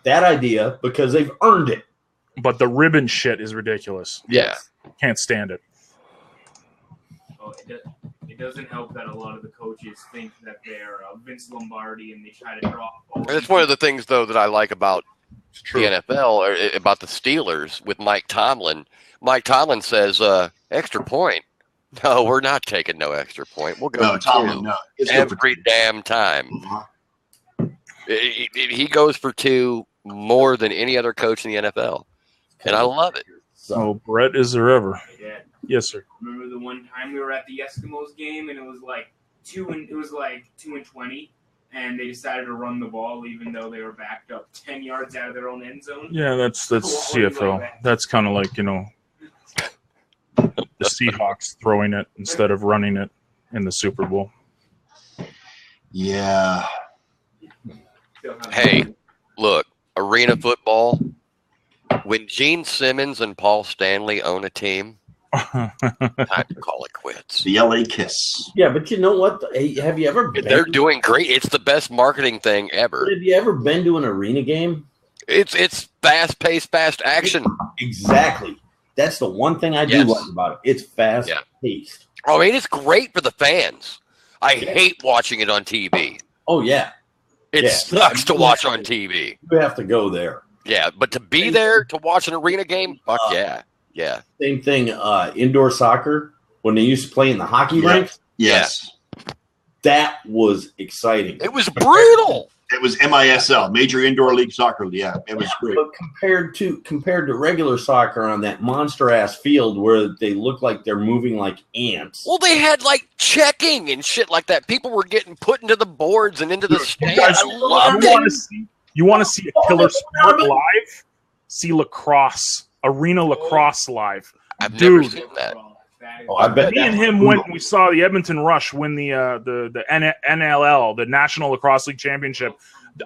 That idea, because they've earned it. But the ribbon shit is ridiculous. Yeah. Can't stand it. Oh, it doesn't help that a lot of the coaches think that they're Vince Lombardi and they try to draw. That's one of the things, though, that I like about the NFL, or about the Steelers with Mike Tomlin. Mike Tomlin says, extra point. No, we're not taking no extra point. We'll go every damn time. He goes for 2 more than any other coach in the NFL. And I love it. So, Brett, is there ever? Yeah. Yes, sir. Remember the one time we were at the Eskimos game and it was like 2 and 20, and they decided to run the ball even though they were backed up 10 yards out of their own end zone. Yeah, that's CFL. Like that's kind of like the Seahawks throwing it instead of running it in the Super Bowl. Yeah. Hey, look, arena football. When Gene Simmons and Paul Stanley own a team, time to call it quits. The LA Kiss. Yeah, but you know what? Have you ever been? They're doing great. It's the best marketing thing ever. Have you ever been to an arena game? It's fast-paced, fast action. Exactly. That's the one thing I do like about it. It's fast-paced. I mean, it's great for the fans. I hate watching it on TV. Oh, yeah. It sucks to watch on TV. You have to go there. Yeah, but to be there to watch an arena game, fuck yeah. Yeah. Same thing, indoor soccer, when they used to play in the hockey rinks. Yes. That was exciting. It was brutal. It was MISL, Major Indoor League Soccer. Yeah, it was great. But compared to regular soccer on that monster-ass field where they look like they're moving like ants. Well, they had, like, checking and shit like that. People were getting put into the boards and into the stands. I love it. You want to see a killer sport live? See lacrosse Arena Lacrosse live. I've never Dude. seen that. Oh, I bet Me and him went and we saw the Edmonton Rush win the NLL, the National Lacrosse League Championship.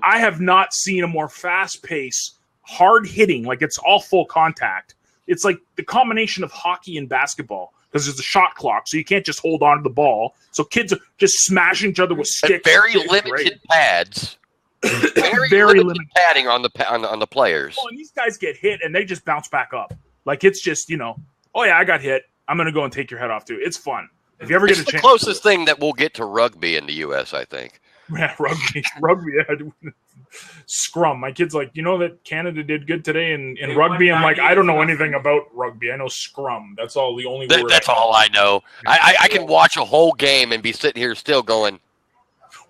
I have not seen a more fast-paced, hard-hitting, like it's all full contact. It's like the combination of hockey and basketball because there's a shot clock, so you can't just hold on to the ball. So kids are just smashing each other with sticks. Very It's limited great. pads. Very limited padding on the players. Oh, and these guys get hit and they just bounce back up. Like it's just, oh yeah, I got hit. I'm gonna go and take your head off too. It's fun. If you ever get a It's the chance. closest thing that we'll get to rugby in the U.S., I think. Yeah, rugby. Yeah. Scrum. My kid's like, that Canada did good today in rugby. I'm like, I don't know anything about rugby. I know scrum. That's all. The only word. That's all I know. I can watch a whole game and be sitting here still going,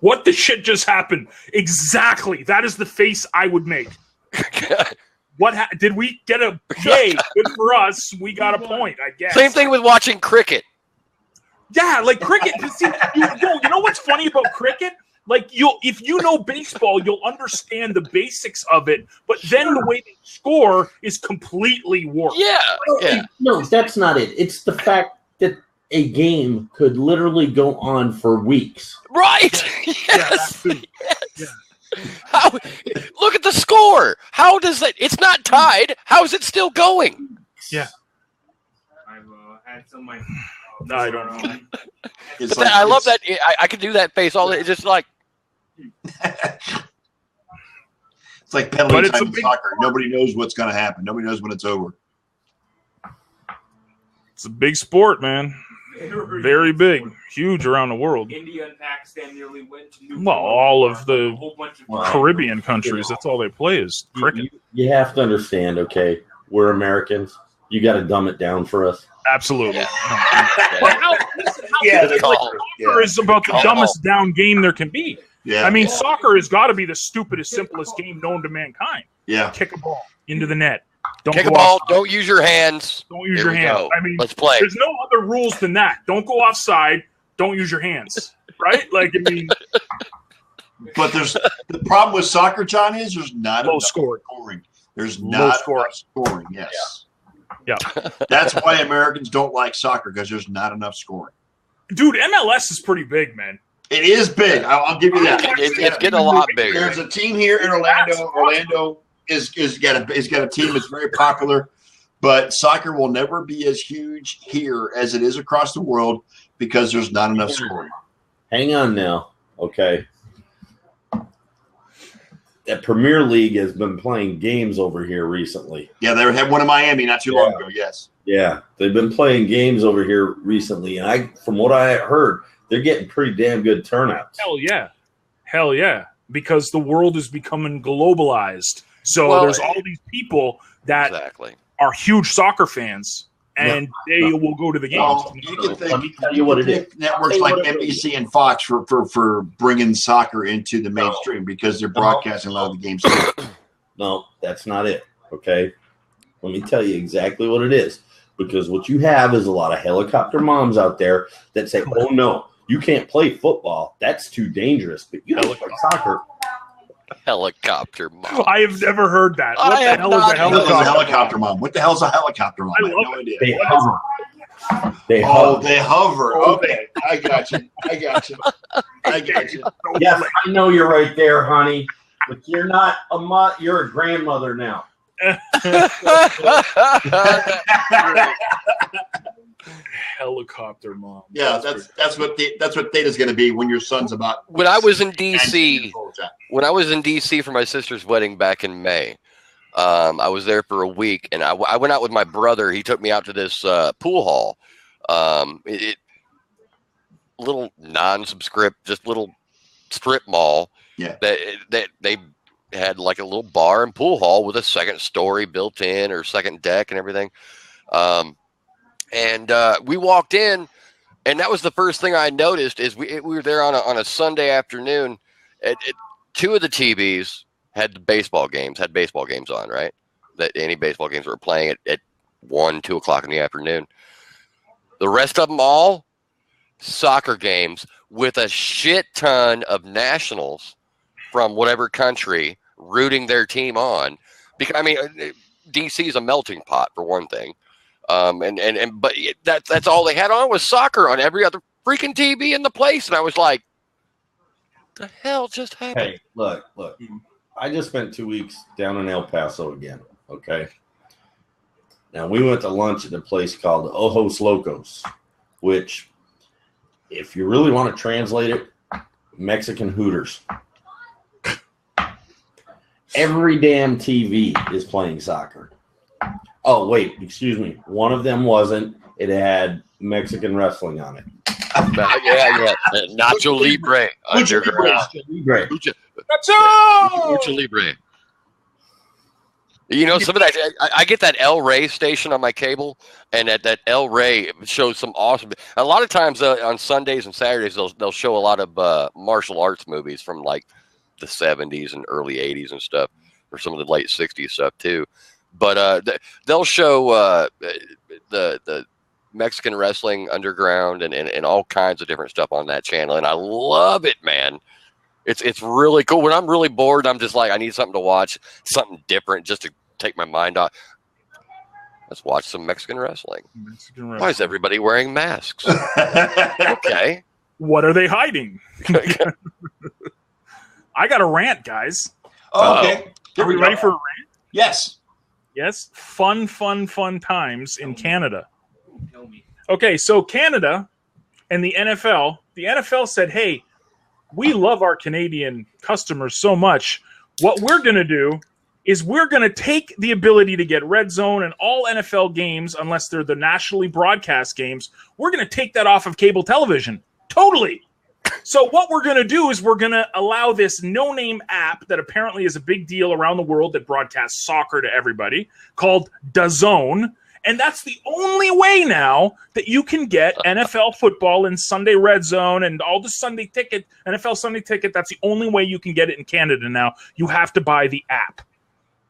what the shit just happened? Exactly. That is the face I would make. What did we get a yay? Good for us. We got a point, I guess. Same thing with watching cricket. Yeah, like cricket. See, you know what's funny about cricket? Like if you know baseball, you'll understand the basics of it. But then the way they score is completely warped. Yeah. No, that's not it. It's the fact that a game could literally go on for weeks. Right. Yes. Yeah, How, look at the score. How does that? It's not tied. How is it still going? Yeah. I've had some of my. I don't know. I love that. I could do that face all. It's just like. It's like penalty time in soccer. Nobody knows what's going to happen. Nobody knows when it's over. It's a big sport, man. Very big, huge around the world. India and Pakistan nearly went to Well, all of the a whole bunch of Caribbean countries, that's all they play is cricket. You have to understand, okay, we're Americans. You got to dumb it down for us. Absolutely. Yeah, Soccer is about the dumbest down game there can be. Yeah. I mean, soccer has got to be the stupidest, simplest game known to mankind. Yeah. Kick a ball into the net. Don't Kick a go ball. offside. Don't use your hands. Don't use Here your we hands. go. I mean, Let's play. There's no other rules than that. Don't go offside. Don't use your hands. Right? Like, I mean, But the problem with soccer, John, is there's not Low enough scoring. There's Low not scoring. enough scoring. Yes. Yeah. That's why Americans don't like soccer, because there's not enough scoring. dude, MLS is pretty big, man. It is big. I'll give you that. It's getting a lot bigger. There's a team here in Orlando. Orlando is got a team that's very popular, but soccer will never be as huge here as it is across the world because there's not enough scoring. Hang on now, okay. That Premier League has been playing games over here recently. Yeah, they had one in Miami not too long ago. Yes. Yeah, they've been playing games over here recently, and from what I heard, they're getting pretty damn good turnouts. Hell yeah, because the world is becoming globalized. So there's all these people that are huge soccer fans, and they will go to the games. Well, you can think, Let me tell you what it is. Networks like NBC and Fox for bringing soccer into the mainstream because they're broadcasting a lot of the games. No, that's not it, okay? Let me tell you exactly what it is. Because what you have is a lot of helicopter moms out there that say, oh, no, you can't play football. That's too dangerous. But you don't play soccer. Helicopter mom. I have never heard that. What the hell is a Helicopter mom? What the hell is a helicopter mom? I have no idea. They hover. They hover. Okay, I got you. Yes, I know you're right there, honey. But you're not you're a grandmother now. Helicopter mom. Yeah, that's what Theta's going to be when your son's about. When I was in DC, for my sister's wedding back in May, I was there for a week, and I went out with my brother. He took me out to this pool hall, little non-subscript, just little strip mall. Yeah, that they had like a little bar and pool hall with a second story built in or second deck and everything. And we walked in, and that was the first thing I noticed is we were there on a Sunday afternoon. Two of the TVs had baseball games on, right? That any baseball games were playing at 1, 2 o'clock in the afternoon. The rest of them all soccer games with a shit ton of nationals from whatever country rooting their team on. Because I mean, DC's a melting pot for one thing. But that's all they had on was soccer on every other freaking TV in the place. And I was like, the hell just happened? Hey, look. I just spent 2 weeks down in El Paso again. Okay. Now we went to lunch at a place called Ojos Locos, which, if you really want to translate it, Mexican Hooters. Every damn TV is playing soccer. Oh, wait, excuse me. One of them wasn't. It had Mexican wrestling on it. Yeah. Nacho Libre. Libre. Lucha Libre. You know, some of that, I get that El Rey station on my cable, and that El Rey shows some awesome. A lot of times on Sundays and Saturdays, they'll show a lot of martial arts movies from like the 70s and early 80s and stuff, or some of the late 60s stuff too. But they'll show the Mexican wrestling underground and all kinds of different stuff on that channel, and I love it, man. It's really cool. When I'm really bored, I'm just like, I need something to watch, something different, just to take my mind off. Let's watch some Mexican wrestling. Why is everybody wearing masks? Okay. What are they hiding? I got a rant, guys. Oh, okay. Are we ready for a rant? Yes. Yes. Fun times in Canada. Okay, so Canada and the NFL said, hey, we love our Canadian customers so much. What we're going to do is we're going to take the ability to get Red Zone and all NFL games, unless they're the nationally broadcast games, we're going to take that off of cable television. Totally. So what we're going to do is we're going to allow this no-name app that apparently is a big deal around the world that broadcasts soccer to everybody, called DAZN. And that's the only way now that you can get NFL football and Sunday Red Zone and all the Sunday ticket, NFL Sunday ticket. That's the only way you can get it in Canada now. You have to buy the app.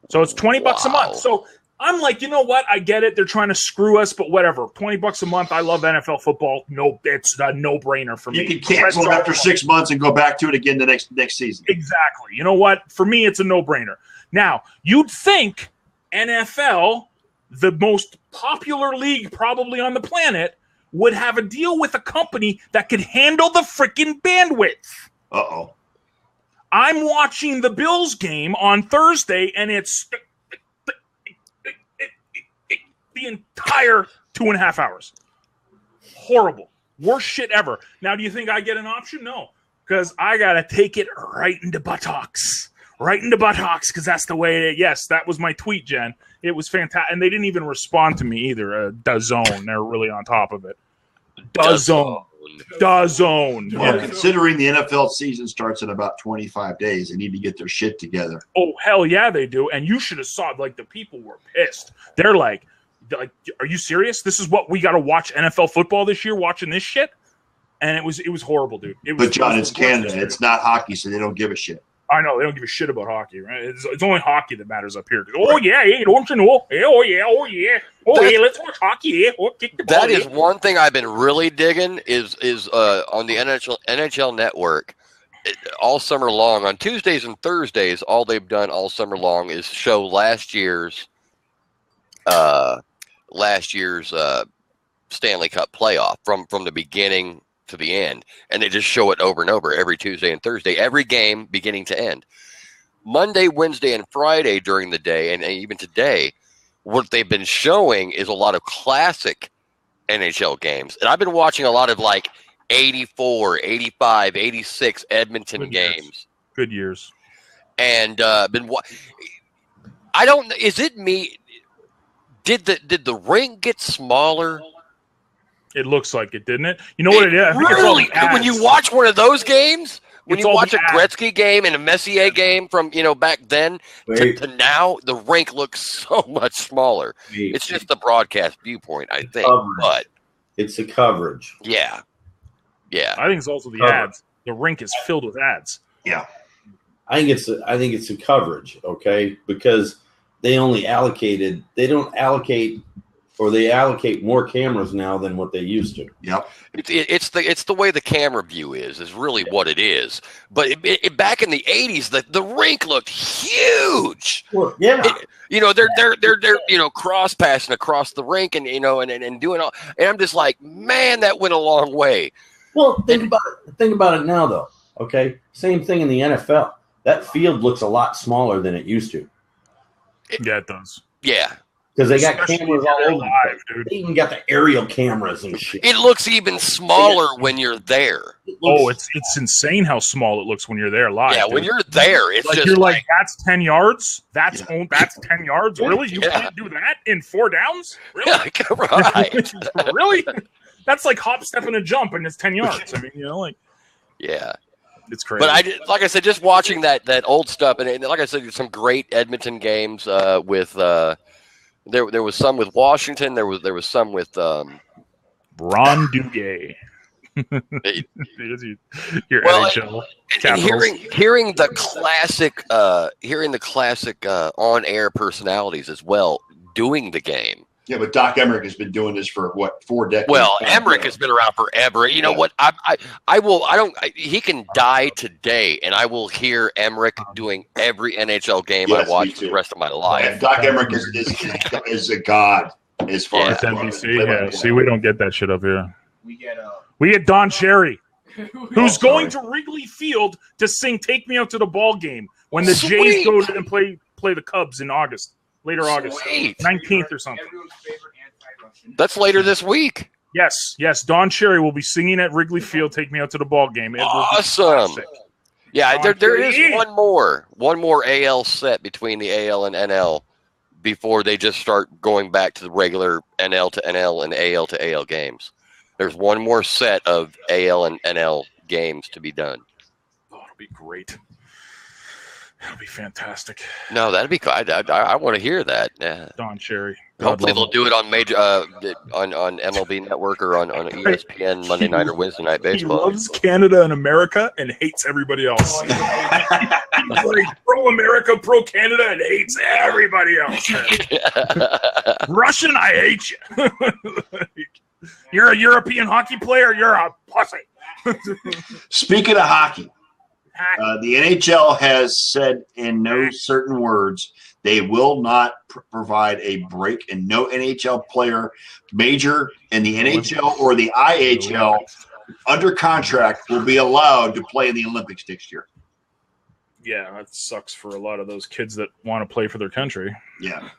So it's $20 a month. So I'm like, you know what? I get it. They're trying to screw us, but whatever. $20 a month. I love NFL football. No, it's a no-brainer for me. You can cancel it after 6 months and go back to it again the next season. Exactly. You know what? For me, it's a no-brainer. Now, you'd think NFL, the most popular league probably on the planet, would have a deal with a company that could handle the freaking bandwidth. Uh-oh. I'm watching the Bills game on Thursday, and it's the entire 2.5 hours. Horrible. Worst shit ever. Now, do you think I get an option? No, because I got to take it right into buttocks. Right into buttocks, because that's the way yes, that was my tweet, Jen. It was fantastic. And they didn't even respond to me either. DAZN. They're really on top of it. DAZN. Well, considering the NFL season starts in about 25 days, they need to get their shit together. Oh, hell yeah, they do. And you should have saw, like, the people were pissed. They're like, are you serious? This is what we got to watch NFL football this year, watching this shit? And it was horrible, dude. But, John, it's Canada. It's not hockey, so they don't give a shit. I know. They don't give a shit about hockey, right? It's only hockey that matters up here. Oh, yeah, don't you know? Oh, yeah. Oh, yeah, let's watch hockey. Yeah. Oh, kick the ball. That is one thing I've been really digging is on the NHL Network all summer long. On Tuesdays and Thursdays, all they've done all summer long is show last year's Stanley Cup playoff from the beginning to the end, and they just show it over and over every Tuesday and Thursday, every game beginning to end. Monday, Wednesday, and Friday during the day, and even today, what they've been showing is a lot of classic NHL games. And I've been watching a lot of like 84, 85, 86 Edmonton games. Good years. And is it me? Did the rink get smaller? It looks like it, didn't it? You know what it is? I think really? It's all when you watch one of those games, when you watch a Gretzky game and a Messier game from back then to now, the rink looks so much smaller. It's just the broadcast viewpoint, I think. But it's the coverage. Yeah. I think it's also the ads. The rink is filled with ads. Yeah. I think it's the coverage, okay? Because they don't allocate or they allocate more cameras now than what they used to. Yep. It's the way the camera view is really what it is. But back in the 80s, the rink looked huge. Well, yeah. They're cross passing across the rink and doing all, and I'm just like, man, that went a long way. Well, think about it now, though. Okay, same thing in the NFL. That field looks a lot smaller than it used to. Yeah, it does. Yeah. Because they got Especially cameras all over. live, dude. They even got the aerial cameras and shit. It looks even smaller when you're there. It's insane how small it looks when you're there live. Yeah, dude. when you're there, it's like just you're like, that's 10 yards. That's 10 yards. Really? You Yeah. can't do that in 4 downs? Really? Yeah, right. Really? That's like hop, step, and a jump, and it's 10 yards. I mean, Yeah. it's crazy. But like I said, just watching that old stuff, and like I said, some great Edmonton games with there was some with Washington. There was some with Ron Duguay. Your NHL and Capitals. hearing the classic on-air personalities as well doing the game. Yeah, but Doc Emmerich has been doing this for 4 decades. Well, Emmerich has been around forever. You know what? He can die today, and I will hear Emmerich doing every NHL game Yes, I watch me for too. the rest of my life. And Doc Emmerich is a god as far Yeah. as NBC. Yeah. See, we don't get that shit up here. We get We get Don Cherry, who's going to Wrigley Field to sing "Take Me Out to the Ball Game" when the Jays go to and play the Cubs in August, later August, Sweet. 19th or something. everyone's favorite anti-Russian. That's later this week. Yes. Don Cherry will be singing at Wrigley Field. Take me out to the ball game. It will be Awesome. classic. Yeah, Don there is Cherry. one more AL set between the AL and NL before they just start going back to the regular NL to NL and AL to AL games. There's one more set of AL and NL games to be done. Oh, it'll be great. It'll be fantastic. No, that'd be cool. I want to hear that. Yeah. Don Cherry. Hopefully they'll do it on major on MLB Network or on ESPN Monday night or Wednesday night He baseball. loves Canada and America and hates everybody else. He's like pro America, pro Canada, and hates everybody else. Russian, I hate you. You're a European hockey player. You're a pussy. Speaking of hockey, the NHL has said in no certain words they will not provide a break, and no NHL player, major in the NHL or the IHL, under contract will be allowed to play in the Olympics next year. Yeah, that sucks for a lot of those kids that want to play for their country. Yeah.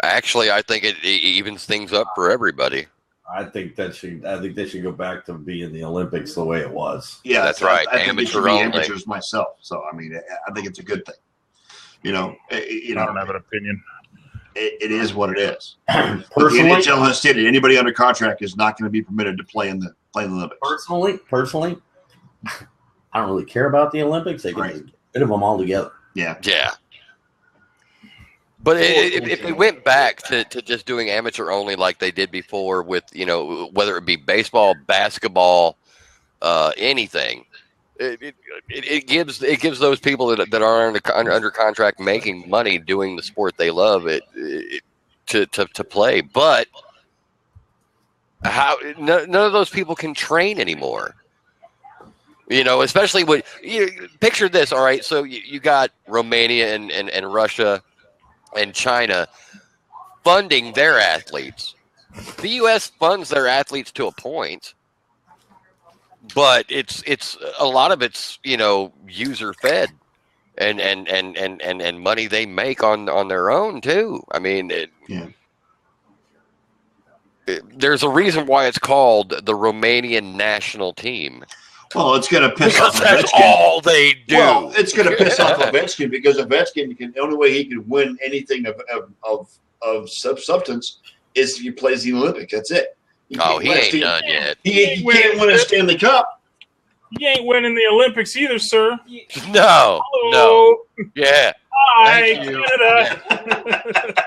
Actually, I think it evens things up for everybody. I think they should go back to being the Olympics the way it was. Yeah, That's right. I think it should Amateur be only. amateurs myself. So I mean, I think it's a good thing. I don't have an opinion. It is what it is. But the Personally, NHL has stated anybody under contract is not going to be permitted to play in the Olympics. personally, I don't really care about the Olympics. They can Right. get rid of them altogether. Yeah. Yeah. But if they went back to just doing amateur only like they did before with, whether it be baseball, basketball, anything, it gives those people that are under contract making money doing the sport they love to play. But none of those people can train anymore. Especially when picture this. All right, so you got Romania and Russia and China funding their athletes. The U.S. funds their athletes to a point, but it's a lot of it's user fed and money they make on their own too. I mean, there's a reason why it's called the Romanian national team. Well, it's going to piss off Because that's Ovechkin. all they do. Well, it's going to piss off Ovechkin because Ovechkin the only way he can win anything of substance is if he plays the Olympics. That's it. He ain't done yet. He can't win a Stanley Cup. You ain't winning the Olympics either, sir. No. Yeah. Hi, Thank you. Canada.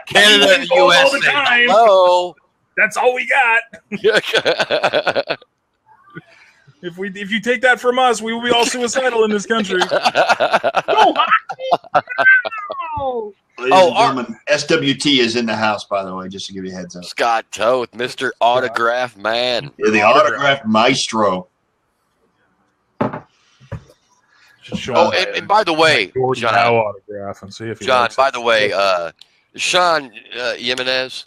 Canada and the All U.S. the time. Hello. That's all we got. If you take that from us, we will be all suicidal in this country. No. Ladies and gentlemen, SWT is in the house, by the way, just to give you a heads up. Scott Toth, Mr. Autograph Man. Yeah, the autograph maestro. And by the way, John, autograph and see if he John. By the way, Sean Jimenez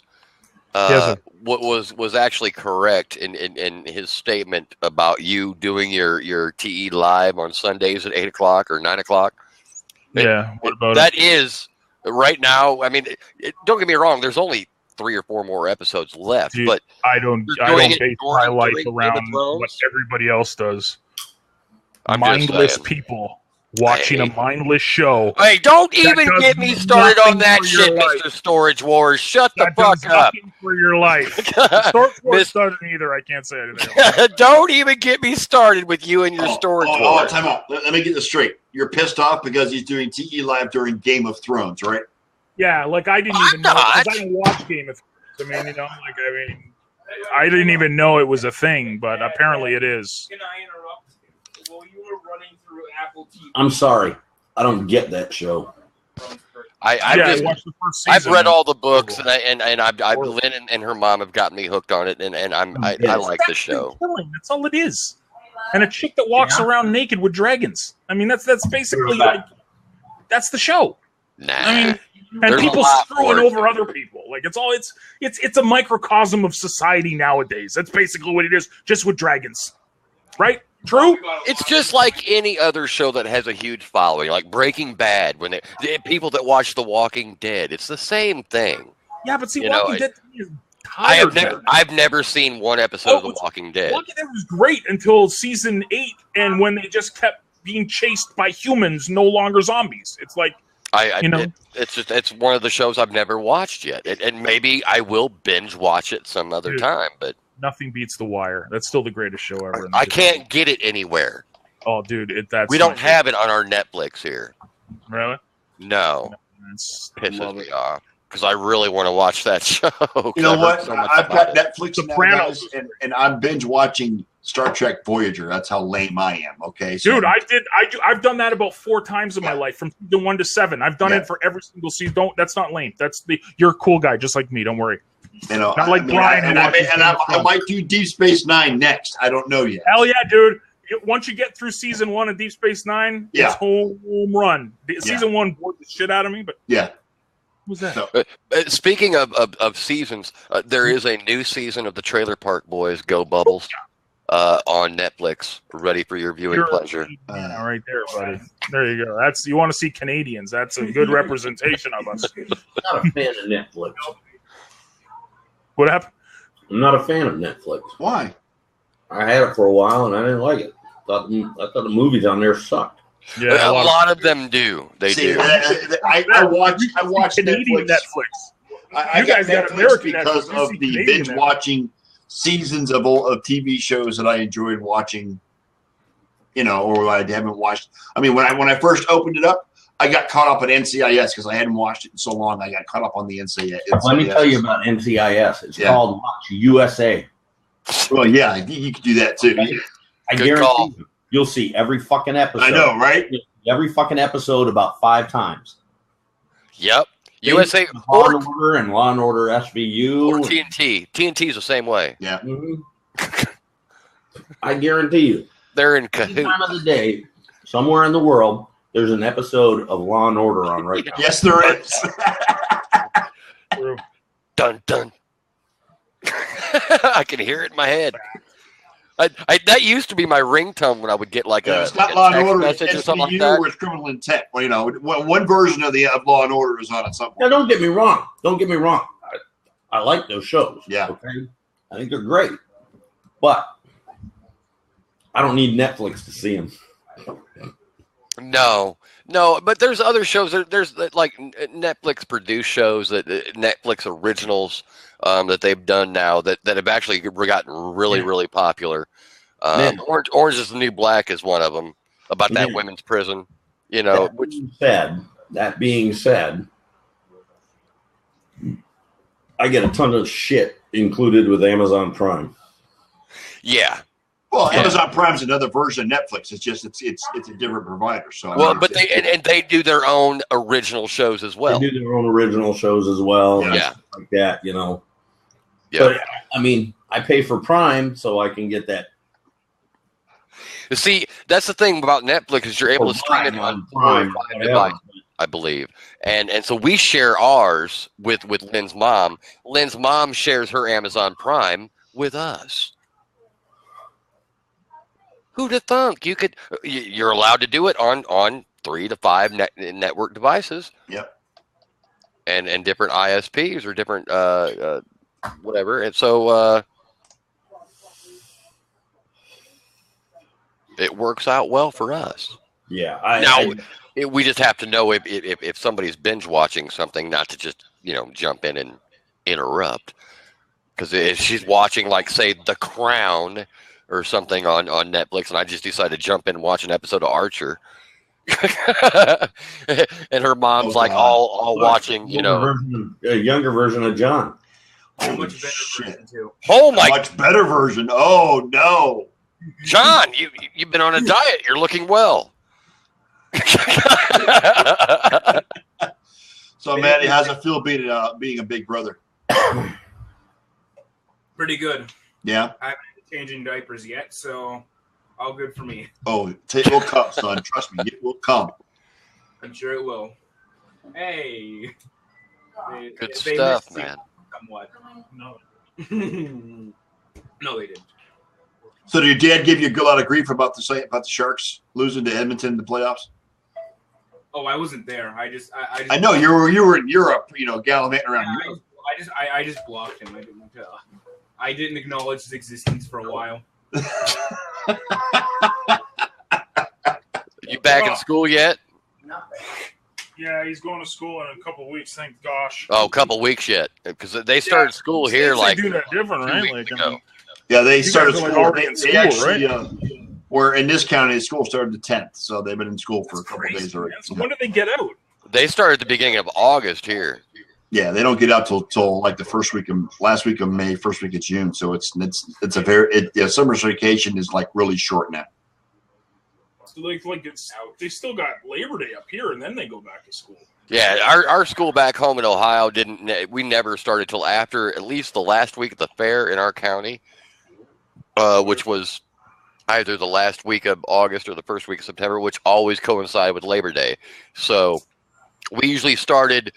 was actually correct in his statement about you doing your TE live on Sundays at 8:00 or 9:00. Yeah, what about that? Is right now. I mean, don't get me wrong. There's only 3 or 4 more episodes left, dude, but I don't base my life around what everybody else does. Mindless people watching a mindless show. Hey, don't even get me started on that shit, Mr. Storage Wars. Shut the fuck up. For your life. Storage Wars started either. I can't say anything else. Don't even get me started with you and your Storage Wars. Oh, time out. Let me get this straight. You're pissed off because he's doing TE Live during Game of Thrones, right? Yeah, like I didn't even know. I don't watch Game of Thrones. I mean, I didn't even know it was a thing, but apparently it is. Can I interrupt? While you were running through Apple TV. I'm sorry. I don't get that show. I've read all the books, and Lynn and her mom have got me hooked on it, and I like the show. That's all it is. And a chick that walks around naked with dragons. I mean, that's basically like that's the show. Nah. I mean, and people screwing over other people. Like it's a microcosm of society nowadays. That's basically what it is, just with dragons. Right? True? It's just like any other show that has a huge following, like Breaking Bad, when the people that watch The Walking Dead. It's the same thing. Yeah, but see, Walking Dead is tired. I've never seen one episode of The Walking Dead. Walking Dead was great until season 8, and when they just kept being chased by humans, no longer zombies. It's like it's one of the shows I've never watched yet, and maybe I will binge watch it some other time, but. Nothing beats The Wire. That's still the greatest show ever. I can't get it anywhere. Oh, dude, we don't have it on our Netflix here. Really? No. Pisses me off because I really want to watch that show. You know what? I've got Netflix Sopranos, and I'm binge watching Star Trek Voyager. That's how lame I am. Okay, so, dude, I've done that about 4 times in my life, from season 1 to 7. I've done it for every single season. That's not lame. You're a cool guy, just like me. Don't worry. You know, not like Brian. I might do Deep Space Nine next. I don't know yet. Hell yeah, dude! Once you get through season 1 of Deep Space Nine, it's home run. Season 1 bored the shit out of me, but yeah. What's that? So, speaking of seasons, there is a new season of the Trailer Park Boys Go Bubbles on Netflix, ready for your viewing pleasure. Right there, buddy. There you go. You want to see Canadians? That's a good representation of us. I'm not a fan of Netflix. What happened? I'm not a fan of Netflix. Why? I had it for a while and I didn't like it. I thought the movies on there sucked. Yeah, a lot of them do. They do. I watch Canadian Netflix. I got Netflix because of the binge watching seasons of TV shows that I enjoyed watching. You know, or I haven't watched. I mean, when I first opened it up, I got caught up at NCIS because I hadn't watched it in so long. I got caught up on the NCIS. Let me tell you about NCIS. It's called Watch USA. Well, yeah, you could do that too. I guarantee you'll see every fucking episode. I know, right? Every fucking episode about 5 times. Yep. USA Law and Order and Law and Order SVU. Or TNT. TNT's the same way. Yeah. Mm-hmm. I guarantee you. They're in cahoots. Any time of the day, somewhere in the world, there's an episode of Law and Order on right now. Yes, there is. Dun dun. I can hear it in my head. That used to be my ringtone when I would get like it's not Law and Order, message or something like that. With criminal intent. Well, you know, one version of Law and Order is on at some point. Now, don't get me wrong. I like those shows. Yeah. Okay? I think they're great. But I don't need Netflix to see them. No, but there's other shows. There's like Netflix produced shows Netflix originals that they've done now that have actually gotten really popular. Orange is the New Black is one of them about that women's prison. You know, that being said, I get a ton of shit included with Amazon Prime. Yeah. Well, Amazon Prime's another version of Netflix. It's just it's a different provider. So but they do their own original shows as well. They do their own original shows as well. Yeah. Like that, you know. Yeah. But I mean, I pay for Prime so I can get that. See, that's the thing about Netflix is you're able to stream it on Prime device, I believe. And so we share ours with Lynn's mom. Lynn's mom shares her Amazon Prime with us. Who'd have thunk you're allowed to do it on 3 to 5 network devices. Yep. And different ISPs or different whatever. And so it works out well for us. Yeah. We just have to know if somebody's binge watching something, not to just jump in and interrupt. Because if she's watching, like, say, The Crown or something on Netflix, and I just decide to jump in and watch an episode of Archer, and her mom's all watching, a younger version of John. A much better version too. Oh my! Much better version. Oh no, John, you've been on a diet. You're looking well. So, Maddie, how's it feel being a big brother? Pretty good. Yeah. I haven't been changing diapers yet, so all good for me. Oh, it will come, son. Trust me, it will come. I'm sure it will. Hey. Good stuff, man. Somewhat. No. No, they didn't. So, did your dad give you a good lot of grief about the Sharks losing to Edmonton in the playoffs? Oh, I wasn't there. I know you were in Europe, gallivanting around Europe. I just blocked him. I didn't acknowledge his existence for a while. You back in school yet? Yeah, he's going to school in a couple of weeks. Thank gosh. Oh, a couple of weeks yet, because they started school here like they do that different, right? Like, yeah, they started guys are, school. already in They school, actually, where in this county, the school started the 10th, so they've been in school for a couple of days already. So when did they get out? They started at the beginning of August here. Yeah, they don't get out till like the last week of May, first week of June. So it's a very summer vacation is like really short now. So they still got Labor Day up here, and then they go back to school. Yeah, our school back home in Ohio we never started till after at least the last week of the fair in our county, which was either the last week of August or the first week of September, which always coincided with Labor Day. So we usually started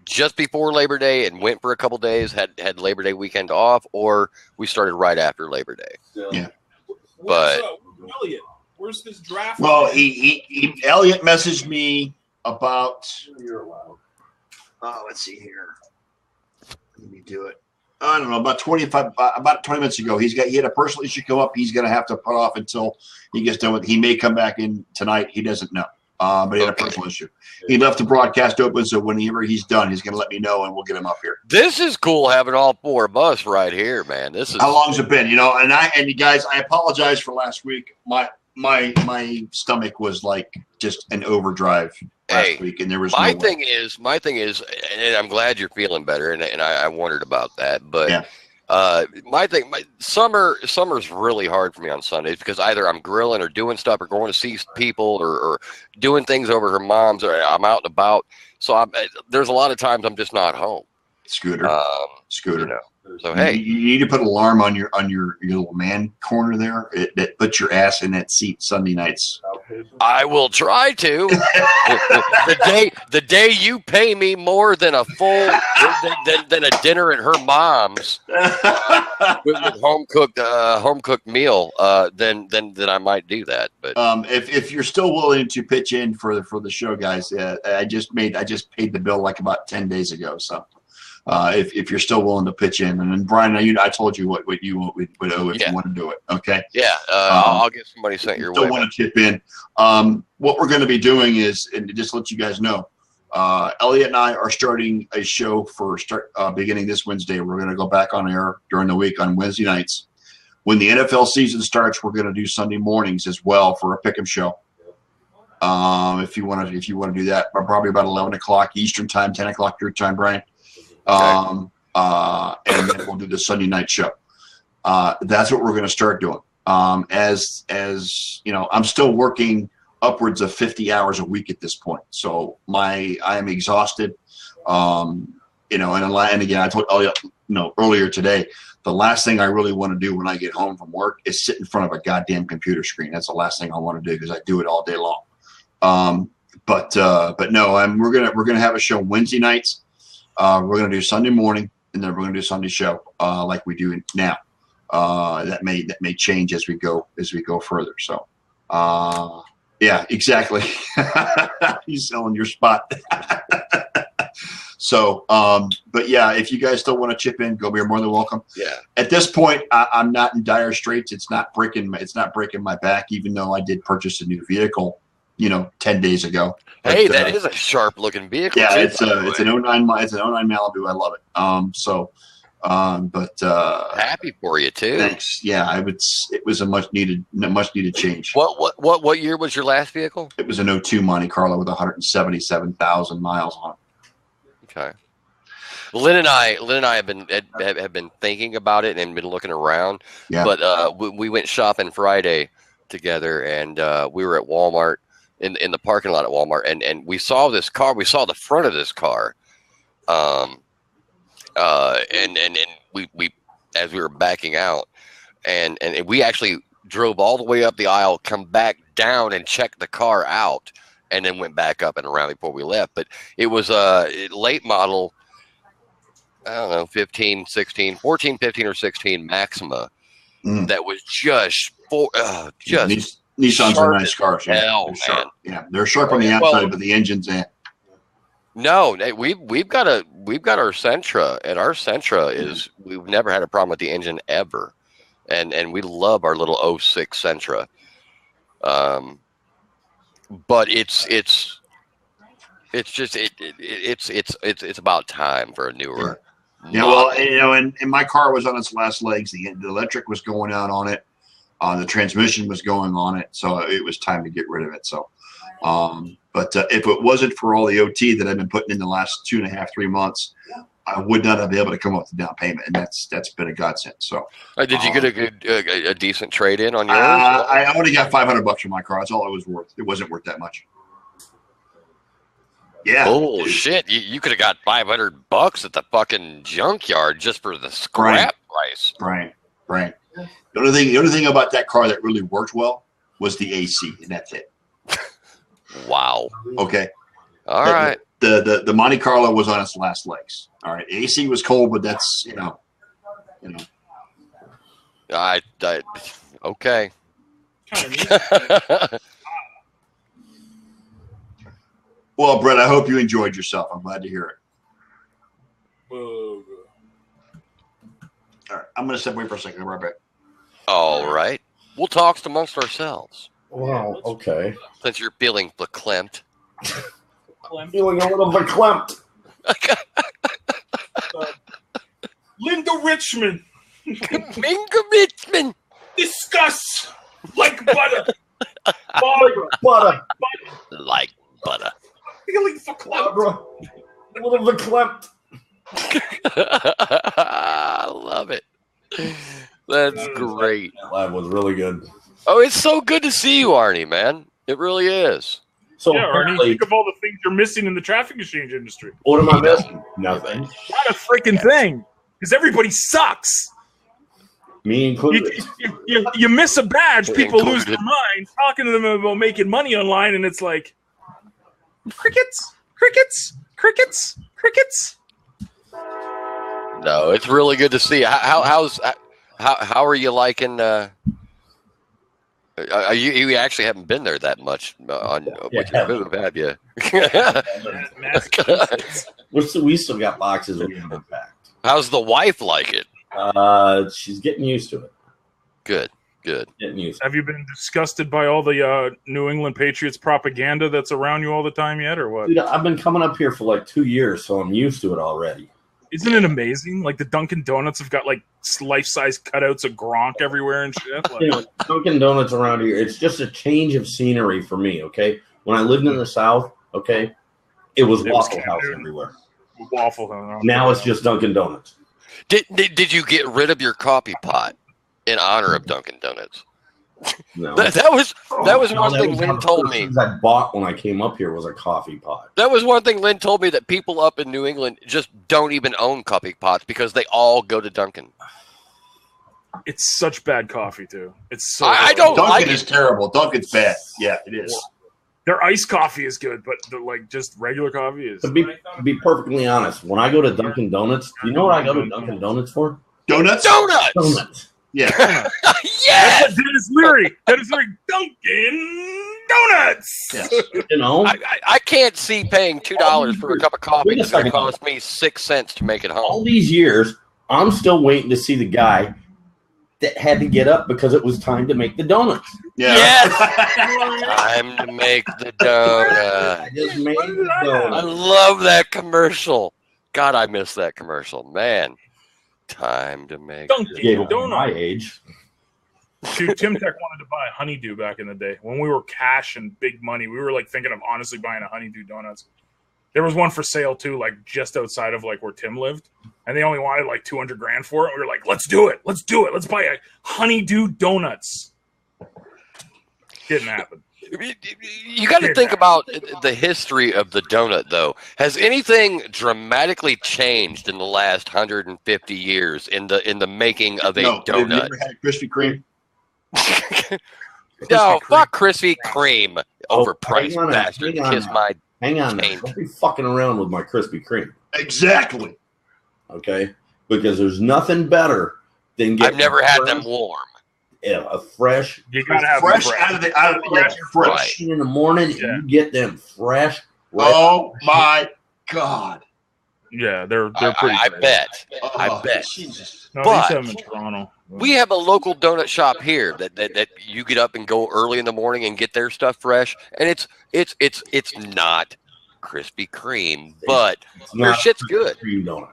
just before Labor Day and went for a couple days, had Labor Day weekend off, or we started right after Labor Day. Yeah. But Elliot, where's this draft? Well, Elliot messaged me about. Let's see here. Let me do it. I don't know, about 20 minutes ago. He had a personal issue come up. He's going to have to put off until he gets done with. He may come back in tonight. He doesn't know. But he had a personal issue. He left the broadcast open, so whenever he's done, he's going to let me know, and we'll get him up here. This is cool having all four of us right here, man. This is how long's it been? And you guys, I apologize for last week. My stomach was like just an overdrive last week, and there was my thing is, and I'm glad you're feeling better, and I wondered about that, but. Yeah. Summer's really hard for me on Sundays because either I'm grilling or doing stuff or going to see people or doing things over her mom's or I'm out and about. So there's a lot of times I'm just not home. Scooter. So hey, you need to put an alarm on your little man corner there. That put your ass in that seat Sunday nights. I will try to. the day you pay me more than a full than a dinner at her mom's with home cooked meal, then I might do that. But if you're still willing to pitch in for the show, guys, I just paid the bill like about 10 days ago. So. If you're still willing to pitch in, and then Brian, I told you what you would owe if you want to do it. Okay. Yeah, I'll get somebody sent your way. Don't want to chip in. What we're going to be doing is, and to just let you guys know, Elliot and I are starting a show beginning this Wednesday. We're going to go back on air during the week on Wednesday nights. When the NFL season starts, we're going to do Sunday mornings as well for a pick'em show. If you want to do that, probably about 11 o'clock Eastern time, 10 o'clock your time, Brian. And then we'll do the Sunday night show. That's what we're going to start doing. As you know, I'm still working upwards of 50 hours a week at this point. So I am exhausted. You know, and again, I told earlier today, the last thing I really want to do when I get home from work is sit in front of a goddamn computer screen. That's the last thing I want to do because I do it all day long. But no, we're gonna have a show Wednesday nights. We're gonna do Sunday morning, and then we're gonna do Sunday show like we do now. That may change as we go further. So, yeah, exactly. He's selling your spot. So, but yeah, if you guys still want to chip in, you're more than welcome. Yeah. At this point, I'm not in dire straits. It's not breaking my back, even though I did purchase a new vehicle, 10 days ago. Hey, that is a sharp looking vehicle. Yeah, too, it's an 09 Malibu. I love it. But happy for you too. Thanks. Yeah, it was a much needed change. What year was your last vehicle? It was an 02 Monte Carlo with 177,000 miles on it. Okay. Lynn and I have been thinking about it and been looking around. Yeah. But we went shopping Friday together, and we were at Walmart in the parking lot at Walmart, and we saw this car. We saw the front of this car, and we as we were backing out, and we actually drove all the way up the aisle, come back down, and checked the car out. And then went back up and around before we left. But it was a late model, I don't know, 14, 15 or 16 Maxima that was just Nissans are nice cars. Hell, they're sharp. Yeah, they're sharp on the outside, but the engine's in. No, we've got our Sentra, and our Sentra is we've never had a problem with the engine ever, and we love our little 06 Sentra. But it's about time for a newer. Yeah, well, and my car was on its last legs. The electric was going out on it. The transmission was going on it, so it was time to get rid of it. So, but if it wasn't for all the OT that I've been putting in the last 2.5, 3 months, I would not have been able to come up with the down payment, and that's been a godsend. So, did you get a decent trade in on yours? I only got $500 for my car. That's all it was worth. It wasn't worth that much. Yeah. Oh shit! You could have got $500 at the fucking junkyard just for the scrap price. Right. The only thing about that car that really worked well was the AC, and that's it. Wow. Okay. All right. The Monte Carlo was on its last legs. All right. AC was cold, but that's okay. Well, Brett, I hope you enjoyed yourself. I'm glad to hear it. All right. I'm going to step away for a second. I'll be right back. All right. We'll talk amongst ourselves. Wow. Okay. Since you're feeling verklempt. Feeling a little verklempt. Linda Richmond. Linda Richmond. Discuss like butter. Butter. Like butter. Feeling verklempt. A little verklempt. I love it. That's great. That lab was really good. Oh, it's so good to see you, Arnie, man. It really is. So yeah, Arnie, think of all the things you're missing in the traffic exchange industry. What am I missing? Nothing. Not a freaking thing. Because everybody sucks. Me included. You miss a badge, people lose their minds, talking to them about making money online, and it's like, crickets. No, it's really good to see. How are you liking? You actually haven't been there that much with your move, have you? We still got boxes we haven't packed. How's the wife like it? She's getting used to it. Good. Getting used. Have you been disgusted by all the New England Patriots propaganda that's around you all the time yet, or what? Dude, I've been coming up here for like 2 years, so I'm used to it already. Isn't it amazing? Like the Dunkin' Donuts have got like life-size cutouts of Gronk everywhere and shit. Like, Dunkin' Donuts around here, it's just a change of scenery for me, okay? When I lived in the South, okay, it was Waffle House everywhere. Waffle House. Now it's just Dunkin' Donuts. Did you get rid of your coffee pot in honor of Dunkin' Donuts? No. That was one thing Lynn told me. I bought when I came up here was a coffee pot. That was one thing Lynn told me, that people up in New England just don't even own coffee pots because they all go to Dunkin'. It's such bad coffee too. It's so. I don't Dunkin' like is it. terrible. Dunkin's bad. Yeah, it is. Their iced coffee is good, but like just regular coffee is. To be perfectly honest, when I go to Dunkin' Donuts, you know what I go to Dunkin' Donuts for? Donuts. Donuts. Yeah. Yes. Dennis Leary, Dunkin' Donuts. Yeah. You know, I can't see paying $2 for a cup of coffee that's going to cost me 6 cents to make it home. all these years, I'm still waiting to see the guy that had to get up because it was time to make the donuts. Yeah. Yes. Time to make the donut. I just made the I donut. love that commercial. God, I miss that commercial. Man, time to make Dunkin' Gave it Donut. my age. Dude, Tim Tech wanted to buy a honeydew back in the day when we were cash and big money. We were like thinking of honestly buying a honeydew donuts. There was one for sale too, like just outside of like where Tim lived, and they only wanted like $200,000 for it. We were like, let's do it. Let's buy a honeydew donuts. Didn't happen. You got to think about the history of the donut, though. Has anything dramatically changed in the last 150 years in the making of a No, have you donut? ever had Krispy Kreme? No, fuck Krispy Kreme, overpriced hang on, bastard. hang on Kiss now. my Hang on, now. taint. Don't be fucking around with my Krispy Kreme, Exactly. okay? Because there's nothing better than getting I've never had them warm. a fresh, You gotta have Fresh them out of the yeah, fresh. Right. in the morning. Yeah. And you get them fresh. right Oh my God. Yeah, they're pretty. I good. bet. Oh, I bet. Jesus. No, But- they have them in Toronto. We have a local donut shop here that you get up and go early in the morning and get their stuff fresh, and it's not Krispy Kreme, but It's their not shit's a good. Cream donut.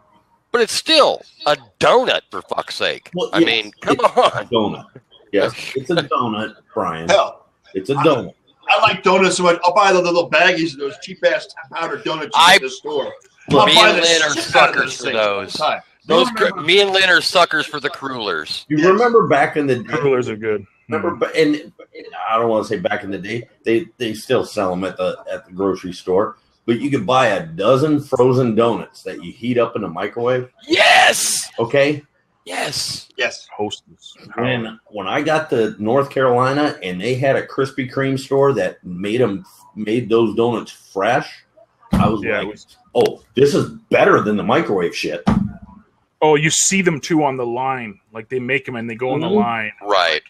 But it's still a donut, for fuck's sake. Well, I yes, mean, come it's a on. donut. Yes, it's a donut, Brian. Hell, It's a donut. I like donuts so much. I'll buy the little baggies of those cheap ass powdered donuts you get in the store. Look, I'll Me buy and the Lynn are shit out of suckers for things all the those. time. Me and Lynn are suckers for the crullers. You Yes. remember back in the day? Crullers are good. Remember, and I don't want to say back in the day. They still sell them at the grocery store, but you could buy a dozen frozen donuts that you heat up in the microwave. Yes! Okay. Yes! Yes. Hostess. When I got to North Carolina and they had a Krispy Kreme store that made those donuts fresh, I was Yeah, like, it was- "Oh, this is better than the microwave shit." Oh, you see them too on the line. Like they make them and they go on the Mhm. line. Right.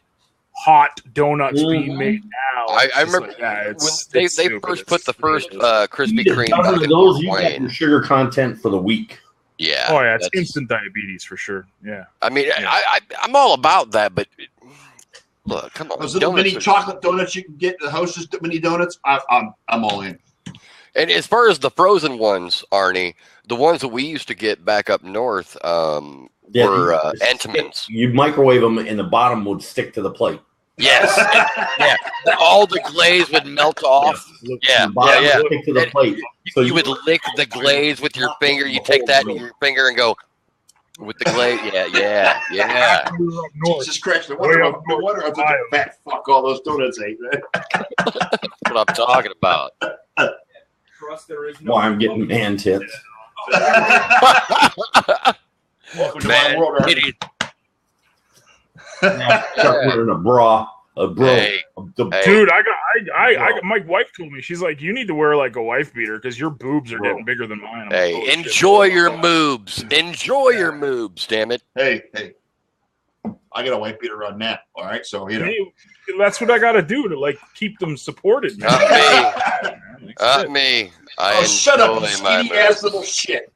Hot donuts Mhm. being made now. I It's just remember like, yeah, when it's they stupid. first It's put the first ridiculous. Krispy You get a Kreme dozen back of in those, Fort you got Wayne. your sugar content for the week. Yeah. Oh yeah, it's that's- instant diabetes for sure. Yeah. I mean, Yeah. I'm all about that, but look, come on. Those little donuts mini are- chocolate donuts you can get, the Hostess mini donuts. I'm all in. And as far as the frozen ones, Arnie, the ones that we used to get back up north were Entenmann's. You microwave them, and the bottom would stick to the plate. Yes. Yeah. All the glaze would melt off. Yeah. The bottom Yeah. would stick to the And plate. So You would lick the glaze with your finger. You take that in your finger and go with the glaze. Yeah. We were up north. Jesus Christ! No wonder Way I'm up north, such a Ohio. fat fuck all those donuts ate. That's what I'm talking about. Trust there is no. Well, I'm getting man tits. Welcome to Man, my world. Art. it is- Start wearing a bra. Hey, The- Dude, I got my wife told me, she's like, you need to wear like a wife beater because your boobs are getting bigger than mine. I'm like, hey, "Holy shit." enjoy your moobs. Enjoy your moobs, damn it. Hey, I got a white beater on that. All right, so you know. Hey, that's what I got to do to like keep them supported, man. Not Man, like, Not shit. me. I Oh, shut up, you enjoy my skinny ass moobs. little shit.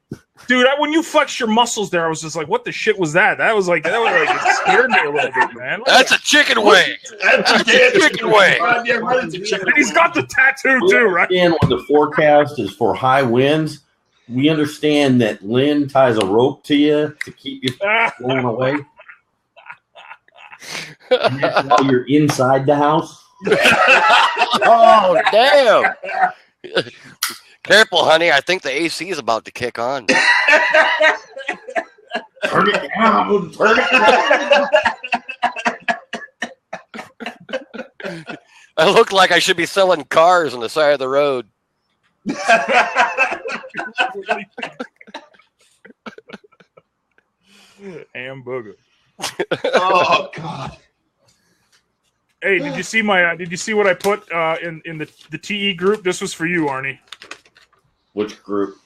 Dude, when you flexed your muscles there, I was just like, what the shit was that? That was like it scared me a little bit, man. That's a chicken wing. That's a chicken wing. Goddamn right, it's a chicken And he's got the tattoo We too, right? understand when the forecast is for high winds. We understand that Lynn ties a rope to you to keep you from blowing away. And that's while you're inside the house. Oh, damn. Careful, honey. I think the AC is about to kick on. Turn it down. Turn it down. I look like I should be selling cars on the side of the road. Hamburger. Oh God. Hey, did you see my? Did you see what I put in the TE group? This was for you, Arnie. Which group?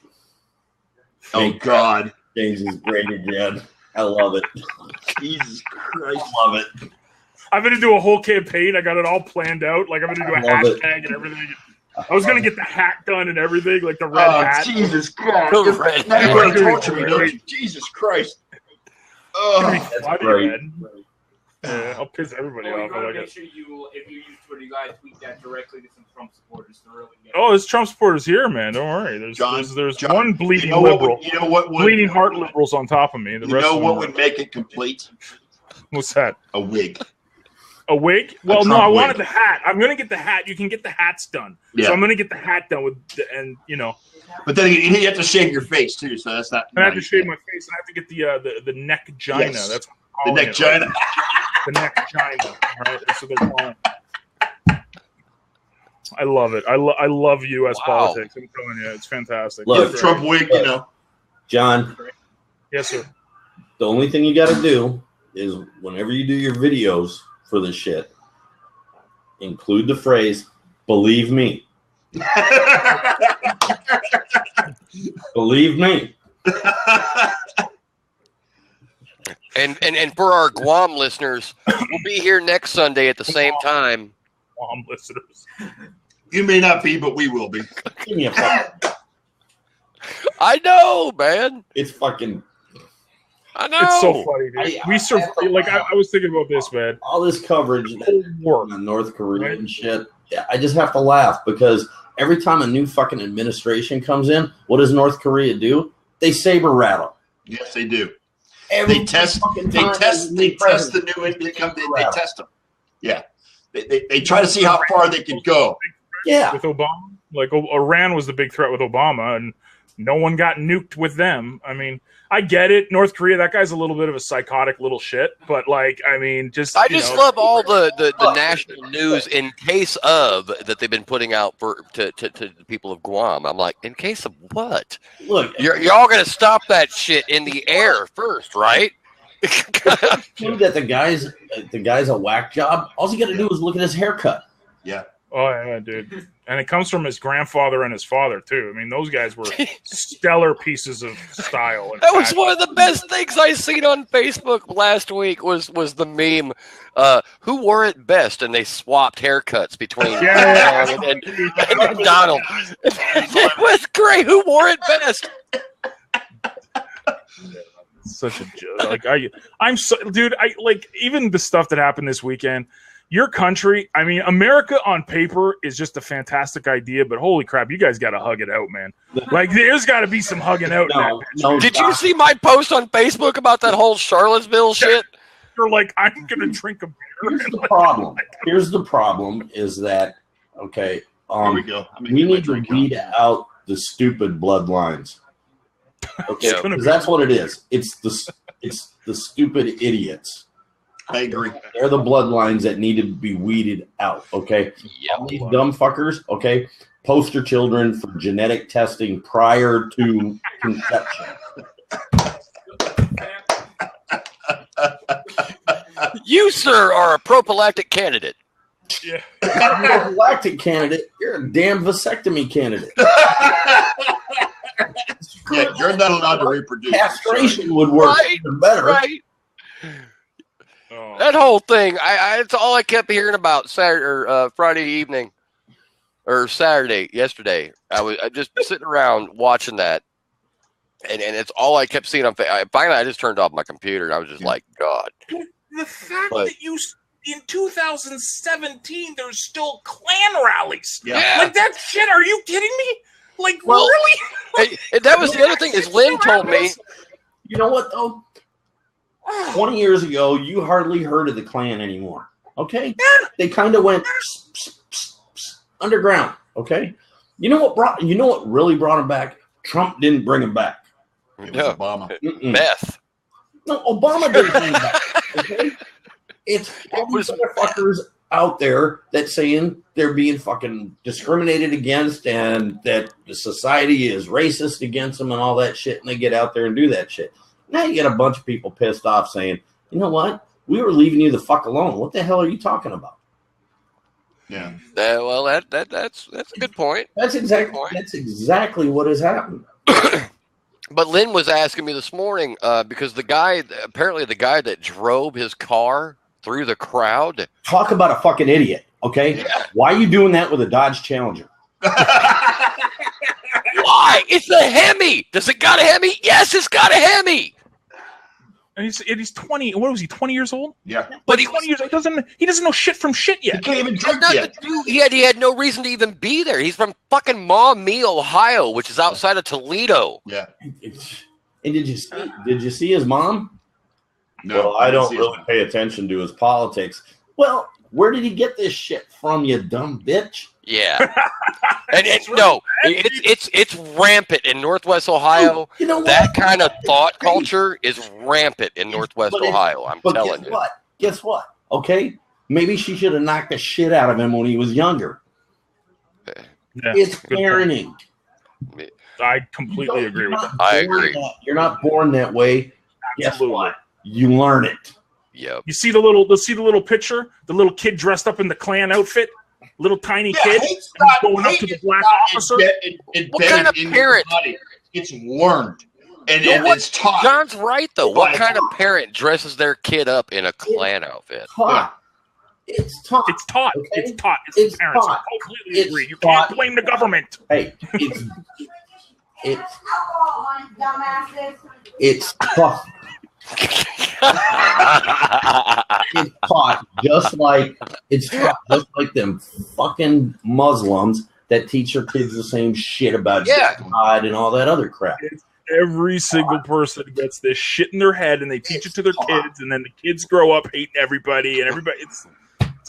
Oh God. James is great again. I love it. Jesus Christ. I love it. I'm gonna do a whole campaign. I got it all planned out. Like I'm gonna do a hashtag and everything. I was gonna get the hat done and everything, like the red hat. Jesus Christ. The red Now hat. you're gonna torture me, don't you? Jesus Christ. It's Oh, gonna be funny, man. Yeah, I'll piss everybody Oh, you off. I gotta like make it. sure if you use Twitter, you gotta tweet that directly to some Trump supporters to really get. Oh, there's Trump supporters here, man. Don't worry. There's John, one bleeding you know what liberal, would, you know what would, bleeding heart liberals on top of me. The you rest know of what them would make it complete? What's that? A wig. A wig? Well, no, Trump I wig. wanted the hat. I'm gonna get the hat. You can get the hats done. Yeah. So I'm gonna get the hat done and But then you have to shave your face too, so that's not. I have to shave my face and I have to get the neck gina. Yes. That's what the I'm neck calling it, gina. the neck gina. Right? That's what they're calling it. I love it. I love U.S. Wow. politics. I'm telling you, it's fantastic. Look, It's Trump great. wig, you know. John, Yes, sir. the only thing you got to do is whenever you do your videos for this shit, include the phrase, believe me. Believe me. And for our Guam listeners, we'll be here next Sunday at the same time. Listeners. You may not be, but we will be. Give me a fucking. I know, man. It's fucking. I know. It's so funny, dude. I was thinking about this, man. All this coverage Work. on North Korea and shit. Yeah, I just have to laugh because every time a new fucking administration comes in, what does North Korea do? They saber rattle. Yes, they do. Every They test. fucking They time test. there's a They new test the president. new income. They test them. Yeah. They try to see how far they can go. Yeah. With Obama, like Iran was the big threat with Obama, and no one got nuked with them. I mean, I get it. North Korea, that guy's a little bit of a psychotic little shit, but like, I mean, I just love all the national news in case of that they've been putting out to the people of Guam. I'm like, in case of what? Look, You're all gonna stop that shit in the air first, right? knew that the guy's a whack job. All you got to do is look at his haircut. Yeah. Oh yeah, dude. And it comes from his grandfather and his father too. I mean, those guys were stellar pieces of style. That was one of the best things I seen on Facebook last week was the meme, who wore it best, and they swapped haircuts between Arnold and Donald. It was great. Who wore it best? Such a joke. Like I'm so, dude. I like even the stuff that happened this weekend. Your country, I mean, America on paper is just a fantastic idea, but holy crap, you guys got to hug it out, man. Like, there's got to be some hugging out. Did you see my post on Facebook about that whole Charlottesville shit? You're like, I'm gonna drink a beer. Here's the problem. Here's the problem: is that okay? There we go. We need to weed out the stupid bloodlines. Okay, because that's what it is. It's the stupid idiots. I agree. They're the bloodlines that need to be weeded out, okay? All these dumb fuckers, okay? Poster children for genetic testing prior to conception. You, sir, are a prophylactic candidate. Yeah. You're not a prophylactic candidate. You're a damn vasectomy candidate. Yeah, you're not allowed to reproduce. Castration would work even better. Right. Oh. That whole thing, it's all I kept hearing about Saturday or Friday evening or Saturday yesterday. I was just sitting around watching that, and it's all I kept seeing on Facebook. Finally, I just turned off my computer, and I was just like, God. The fact that in 2017 there's still Klan rallies. Yeah. Like that shit. Are you kidding me? Like really? And that was the other thing is Lynn told me. You know what though? 20 years ago, you hardly heard of the Klan anymore. Okay, they kind of went underground. Okay, you know what really brought them back? Trump didn't bring them back. It was Obama. Meth. No, Obama didn't bring them back. Okay, it's all these motherfuckers out there that's saying they're being fucking discriminated against and that the society is racist against them and all that shit, and they get out there and do that shit. Now you get a bunch of people pissed off saying, you know what? We were leaving you the fuck alone. What the hell are you talking about? Yeah. Well, that's a good point. That's exactly what has happened. But Lynn was asking me this morning because the guy that drove his car through the crowd. Talk about a fucking idiot, okay? Yeah. Why are you doing that with a Dodge Challenger? Why? It's a Hemi. Does it got a Hemi? Yes, it's got a Hemi. And he's 20. What was he? 20 years old? Yeah. But 20 years old. He doesn't know shit from shit yet. He can't even drink yet. He had no reason to even be there. He's from fucking Maumee, Ohio, which is outside of Toledo. Yeah. And did you see his mom? No, well, I don't really pay attention to his politics. Well, where did he get this shit from, you dumb bitch? Yeah. and it's rampant in Northwest Ohio. You know what? That kind of thought culture is rampant in Northwest Ohio. I'm telling you. Guess what? Okay, maybe she should have knocked the shit out of him when he was younger. Yeah, it's parenting. I completely agree with that. I agree. You're not born that way. Absolutely. Guess what? You learn it. Yep. You see the little picture, the little kid dressed up in the Klan outfit, little tiny kid going up to the black officer. What kind of parent? It's learned, and it's taught. John's right though. What kind of parent dresses their kid up in a Klan outfit? It's taught. It's taught. Okay? It's taught. It's the parents. Taught. I completely agree. You taught. can't blame the government. Hey, it's tough. It's taught just like them fucking Muslims that teach their kids the same shit about God and all that other crap. Every single person gets this shit in their head, and they teach it to their kids, and then the kids grow up hating everybody, and everybody. It's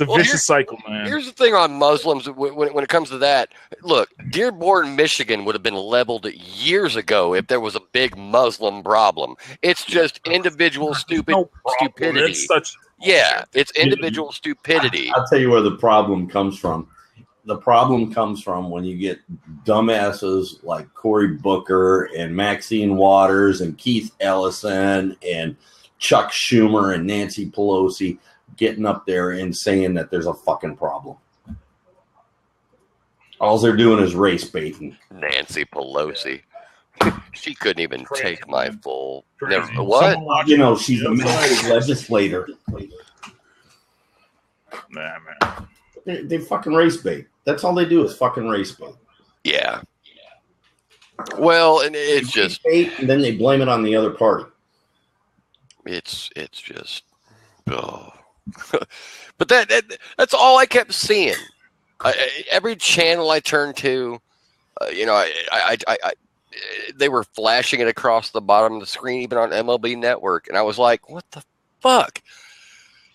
a vicious cycle, man. Here's the thing on Muslims when it comes to that. Look, Dearborn, Michigan would have been leveled years ago if there was a big Muslim problem. It's just individual stupidity. It's individual stupidity. I'll tell you where the problem comes from. The problem comes from when you get dumbasses like Cory Booker and Maxine Waters and Keith Ellison and Chuck Schumer and Nancy Pelosi getting up there and saying that there's a fucking problem. All they're doing is race baiting. Nancy Pelosi. She couldn't even take my full. Crazy. What? You know, she's a legislator. Nah, man. They fucking race bait. That's all they do is fucking race bait. Yeah. Well, and it's just bait, and then they blame it on the other party. It's just. Oh. But that's all I kept seeing. Every channel I turned to, they were flashing it across the bottom of the screen, even on MLB Network, and I was like, "What the fuck?"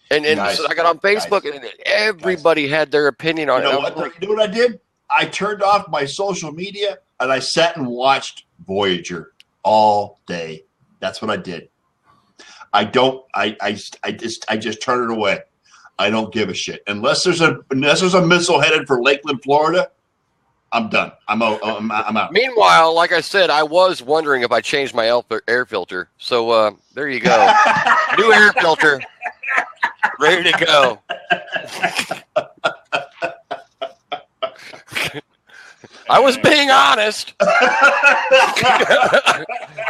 And so I got on Facebook, and everybody had their opinion on it. You know what I did? I turned off my social media, and I sat and watched Voyager all day. That's what I did. I just turn it away. I don't give a shit unless there's a missile headed for Lakeland, Florida. I'm done. I'm out. Meanwhile, like I said, I was wondering if I changed my air filter. So there you go, new air filter, ready to go. I was being honest.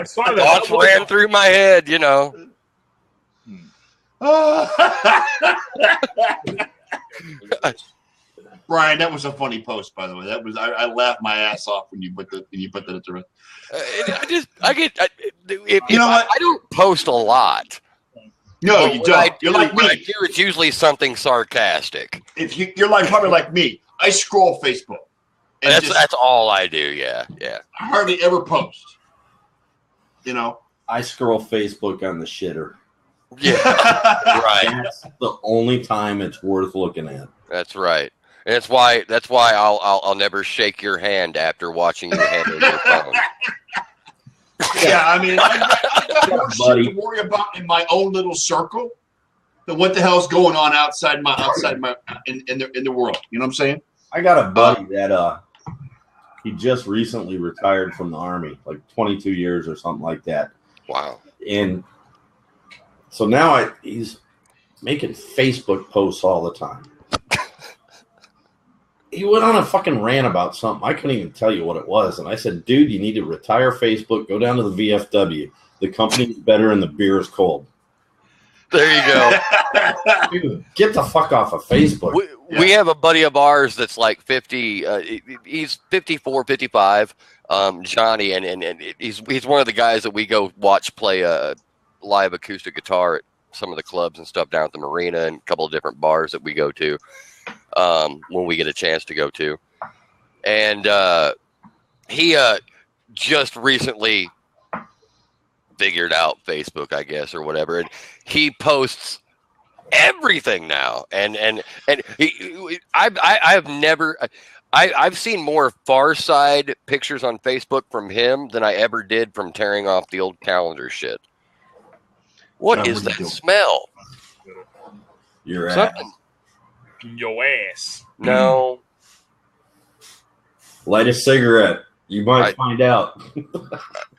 Thoughts ran through my head, you know. Brian, that was a funny post, by the way. That was I laughed my ass off when you put that at the rest. I don't post a lot. No, you don't. You're like me. When I do, it's usually something sarcastic. You're probably like me. I scroll Facebook. That's all I do. Yeah. I hardly ever post. You know, I scroll Facebook on the shitter. Yeah, right. That's the only time it's worth looking at. That's right. And that's why I'll never shake your hand after watching you handle your phone. Yeah, I mean, I've got more shit to worry about in my own little circle what the hell's going on outside my in the world. You know what I'm saying? I got a buddy that he just recently retired from the Army, like 22 years or something like that. Wow. And so now he's making Facebook posts all the time. He went on a fucking rant about something. I couldn't even tell you what it was. And I said, dude, you need to retire Facebook. Go down to the VFW. The company's better and the beer is cold. There you go. Dude, get the fuck off of Facebook. We have a buddy of ours that's like 50. He's 54, 55, Johnny, and he's one of the guys that we go watch play live acoustic guitar at some of the clubs and stuff down at the marina and a couple of different bars that we go to. When we get a chance to go to. And he just recently figured out Facebook, I guess, or whatever. And he posts everything now. And I've seen more Far Side pictures on Facebook from him than I ever did from tearing off the old calendar shit. What is that smell? You're something. Your ass. No. Light a cigarette. You might find out.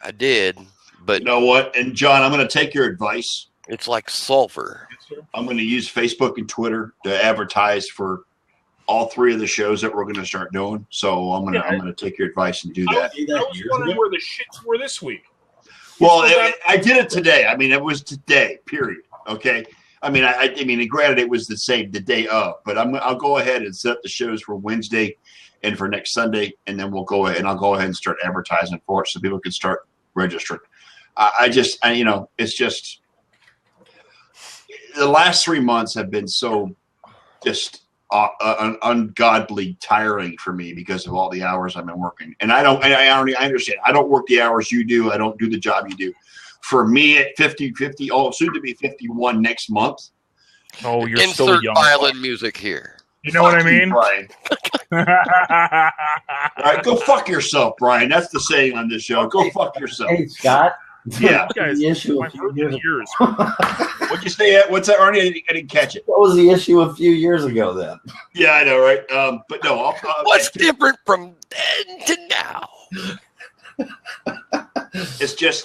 I did, but you know what? And John, I'm going to take your advice. It's like sulfur. I'm going to use Facebook and Twitter to advertise for all three of the shows that we're going to start doing. So I'm going to take your advice and do that. I was wondering where the shits were this week. Well, I did it today. I mean, it was today. Period. Okay. I mean, granted, it was the day of, but I'll go ahead and set the shows for Wednesday and for next Sunday, and then I'll go ahead and start advertising for it so people can start registering. It's just the last 3 months have been so just ungodly tiring for me because of all the hours I've been working, and I understand. I don't work the hours you do. I don't do the job you do. For me at 50, soon to be 51 next month. Oh, you're Insert still young. violin music here. You know what I mean? Brian. All right, go fuck yourself, Brian. That's the saying on this show. Go fuck yourself. Hey, Scott. Yeah. The issue a few years ago. What'd you say? What's that, Arnie? I didn't catch it. What was the issue a few years ago then? Yeah, I know, right? But no. What's different from then to now? It's just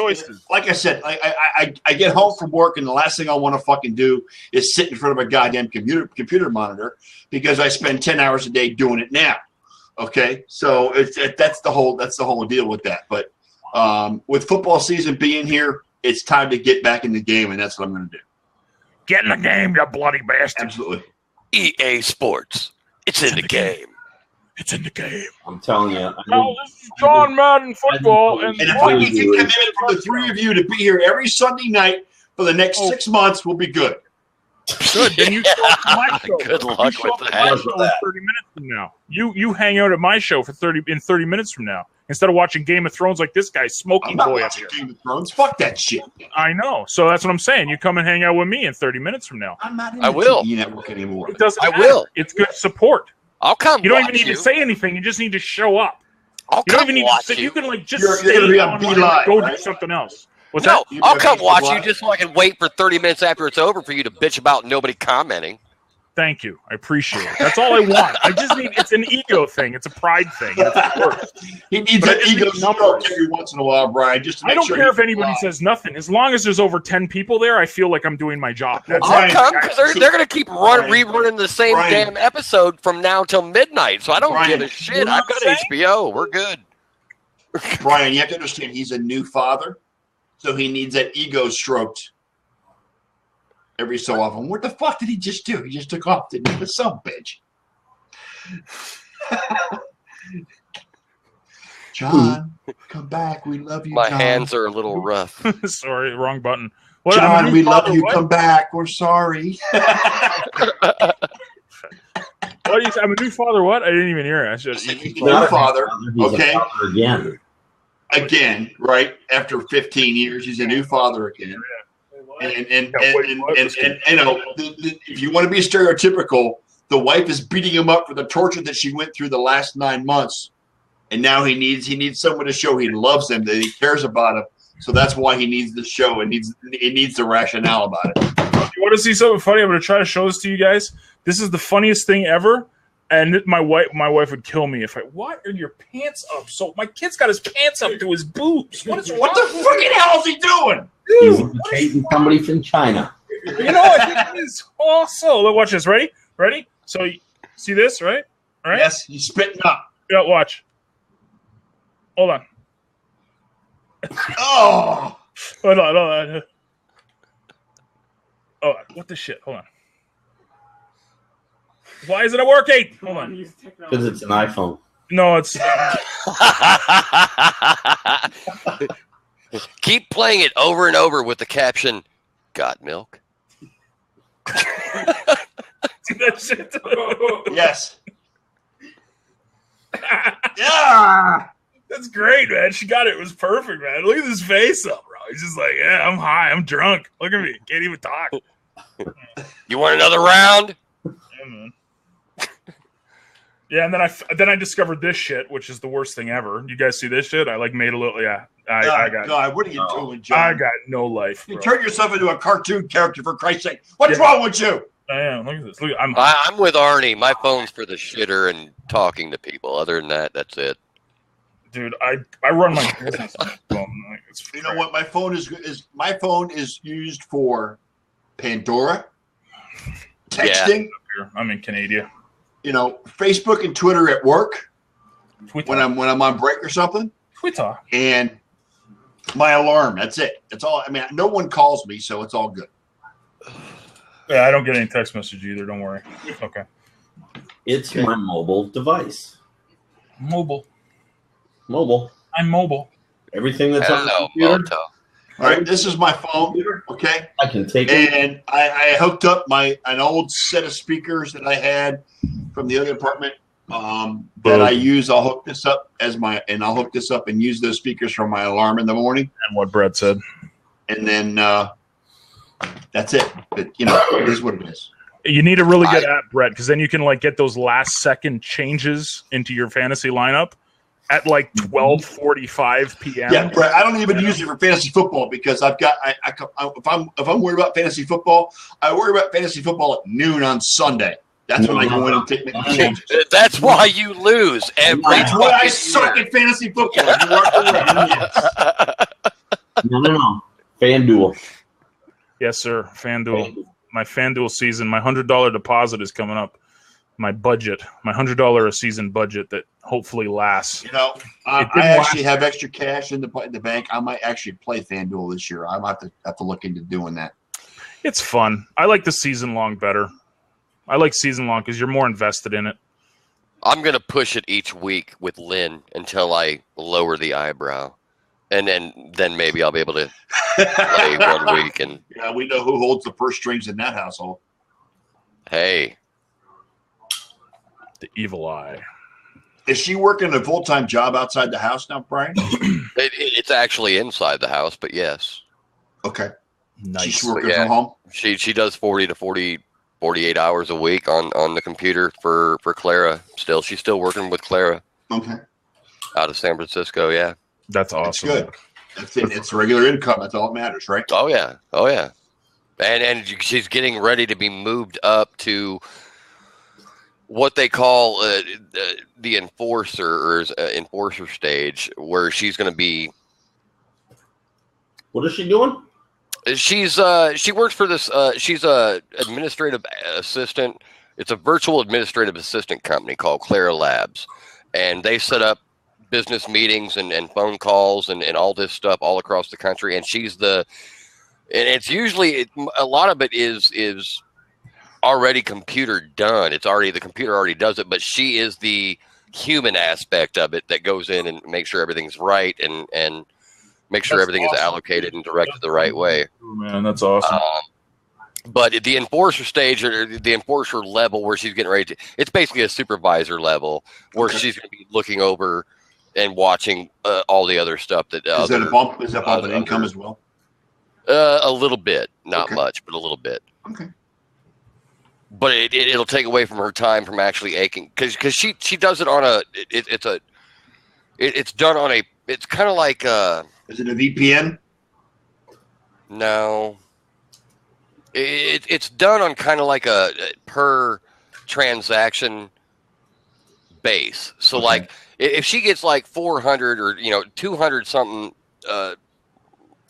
like I said. I get home from work and the last thing I want to fucking do is sit in front of a goddamn computer monitor because I spend 10 hours a day doing it now. Okay, so that's the whole deal with that. But with football season being here, it's time to get back in the game, and that's what I'm going to do. Get in the game, you bloody bastard! Absolutely. EA Sports. It's in the game. It's in the game. I'm telling you. Well, this is John Madden football. And if I can get commitment from the three of you to be here every Sunday night for the next 6 months, we'll be good. Good. Then you show up at my show. Good luck with that. My show in 30 minutes from now. You hang out at my show for 30 minutes from now instead of watching Game of Thrones like this guy, Smoky Boy up here. Game of Thrones. Fuck that shit. I know. So that's what I'm saying. You come and hang out with me in 30 minutes from now. I'm not in I will. the network anymore. It doesn't matter. will. It's good support. I'll come. You don't even need to say anything. You just need to show up. You don't even need to sit. You can just stay gonna be on online Beeline, and go right? do something else. What's that? I'll come watch you just so I can wait for 30 minutes after it's over for you to bitch about nobody commenting. Thank you. I appreciate it. That's all I want. I just need. It's an ego thing. It's a pride thing. It's worse. He needs an ego stroke every once in a while, Brian. Just to make I don't sure care if anybody says nothing. As long as there's over 10 people there, I feel like I'm doing my job. That's I'll come because they're going to keep rerunning the same damn episode from now till midnight. So I don't give a shit. I've got HBO. We're good. Brian, you have to understand he's a new father, so he needs that ego stroked every so often. What the fuck did he just do? He just took off, didn't he? The son of a bitch. John, come back. We love you, My John. hands are a little rough. Sorry, wrong button. What, John, we love you. What? Come back. We're sorry. What do you say? I'm a new father. What? I didn't even hear it. He's a new father. Okay. Again, right? After 15 years, he's a new father again. And you know, if you want to be stereotypical, the wife is beating him up for the torture that she went through the last 9 months, and now he needs someone to show he loves him, that he cares about him. So that's why he needs the show and needs the rationale about it. You want to see something funny? I'm going to try to show this to you guys. This is the funniest thing ever. And my wife would kill me if I. Why are your pants up? So my kid's got his pants up to his boobs. What the freaking hell is he doing? He's imitating somebody from China. You know, I think it is also. Look, watch this. Ready? So, see this, right? All right. Yes, he's spitting up. Yeah, watch. Hold on. Oh. Hold on. Oh, what the shit? Hold on. Why isn't it working? Hold on. Because it's an iPhone. No, it's. Keep playing it over and over with the caption, "Got milk?" See that shit? Yes. Yeah. That's great, man. She got it. It was perfect, man. Look at his face up, bro. He's just like, yeah, I'm high. I'm drunk. Look at me. Can't even talk. You want another round? Yeah, man. Yeah, and then I discovered this shit, which is the worst thing ever. You guys see this shit? I made a little. Yeah, I got. God, what are you doing, John? I got no life. You turn yourself into a cartoon character, for Christ's sake. What's wrong with you? I am. Look at this. Look, I'm with Arnie. My phone's for the shitter and talking to people. Other than that, that's it. Dude, I run my business on my phone. You know what? My phone is used for Pandora, texting. Yeah. I'm in Canada. You know, Facebook and Twitter at work. Twitter. When I'm on break or something. Twitter. And my alarm. That's it. That's all. I mean, no one calls me, so it's all good. Yeah, I don't get any text message either. Don't worry. Okay. It's my mobile device. Mobile. I'm mobile. Everything that's on the computer. All right, this is my phone. Okay, I can take it. And I hooked up an old set of speakers that I had from the other apartment that I use. I'll hook this up and use those speakers for my alarm in the morning. And what Brett said. And then that's it. But you know, it is what it is. You need a really good app, Brett, because then you can get those last second changes into your fantasy lineup at 12:45 p.m. Yeah, Brett, I don't even use it for fantasy football because I've got if I'm worried about fantasy football, I worry about fantasy football at noon on Sunday. That's when I go in and make the changes. That's why you lose every time. That's why I suck at fantasy football. No. FanDuel. Yes, sir. FanDuel. My FanDuel season, my $100 deposit is coming up. My budget, my $100 a season budget that hopefully lasts. You know, I actually have extra cash in the bank. I might actually play FanDuel this year. I might have to look into doing that. It's fun. I like the season long better. I like season long because you're more invested in it. I'm going to push it each week with Lynn until I lower the eyebrow. And then maybe I'll be able to play 1 week. And yeah, we know who holds the purse strings in that household. Hey. The evil eye. Is she working a full-time job outside the house now, Brian? It's actually inside the house, but yes. Okay. Nice. She's working from home? She does 40 to 48 hours a week on the computer for Clara. She's still working with Clara. Okay. Out of San Francisco, yeah. That's awesome. That's good. It's regular income. That's all that matters, right? Oh yeah. And she's getting ready to be moved up to what they call the enforcer stage, where she's going to be. What is she doing? She works for this. She's a administrative assistant. It's a virtual administrative assistant company called Clara Labs, and they set up business meetings and phone calls and all this stuff all across the country. And and it's usually a lot of it is already computer done. The computer already does it, but she is the human aspect of it that goes in and makes sure everything's right and make sure everything is allocated and directed the right way. Oh, man, that's awesome. But at the enforcer stage or the enforcer level where she's getting ready it's basically a supervisor level where she's going to be looking over and watching all the other stuff that is that a bump? Is that bump in income as well? A little bit, not much, but a little bit. Okay. But it'll take away from her time from actually aching because she does it on it's done on a it's kind of like is it a VPN? No. It's done on kind of like a per transaction base. So Okay. like if she gets like 400 or 200 something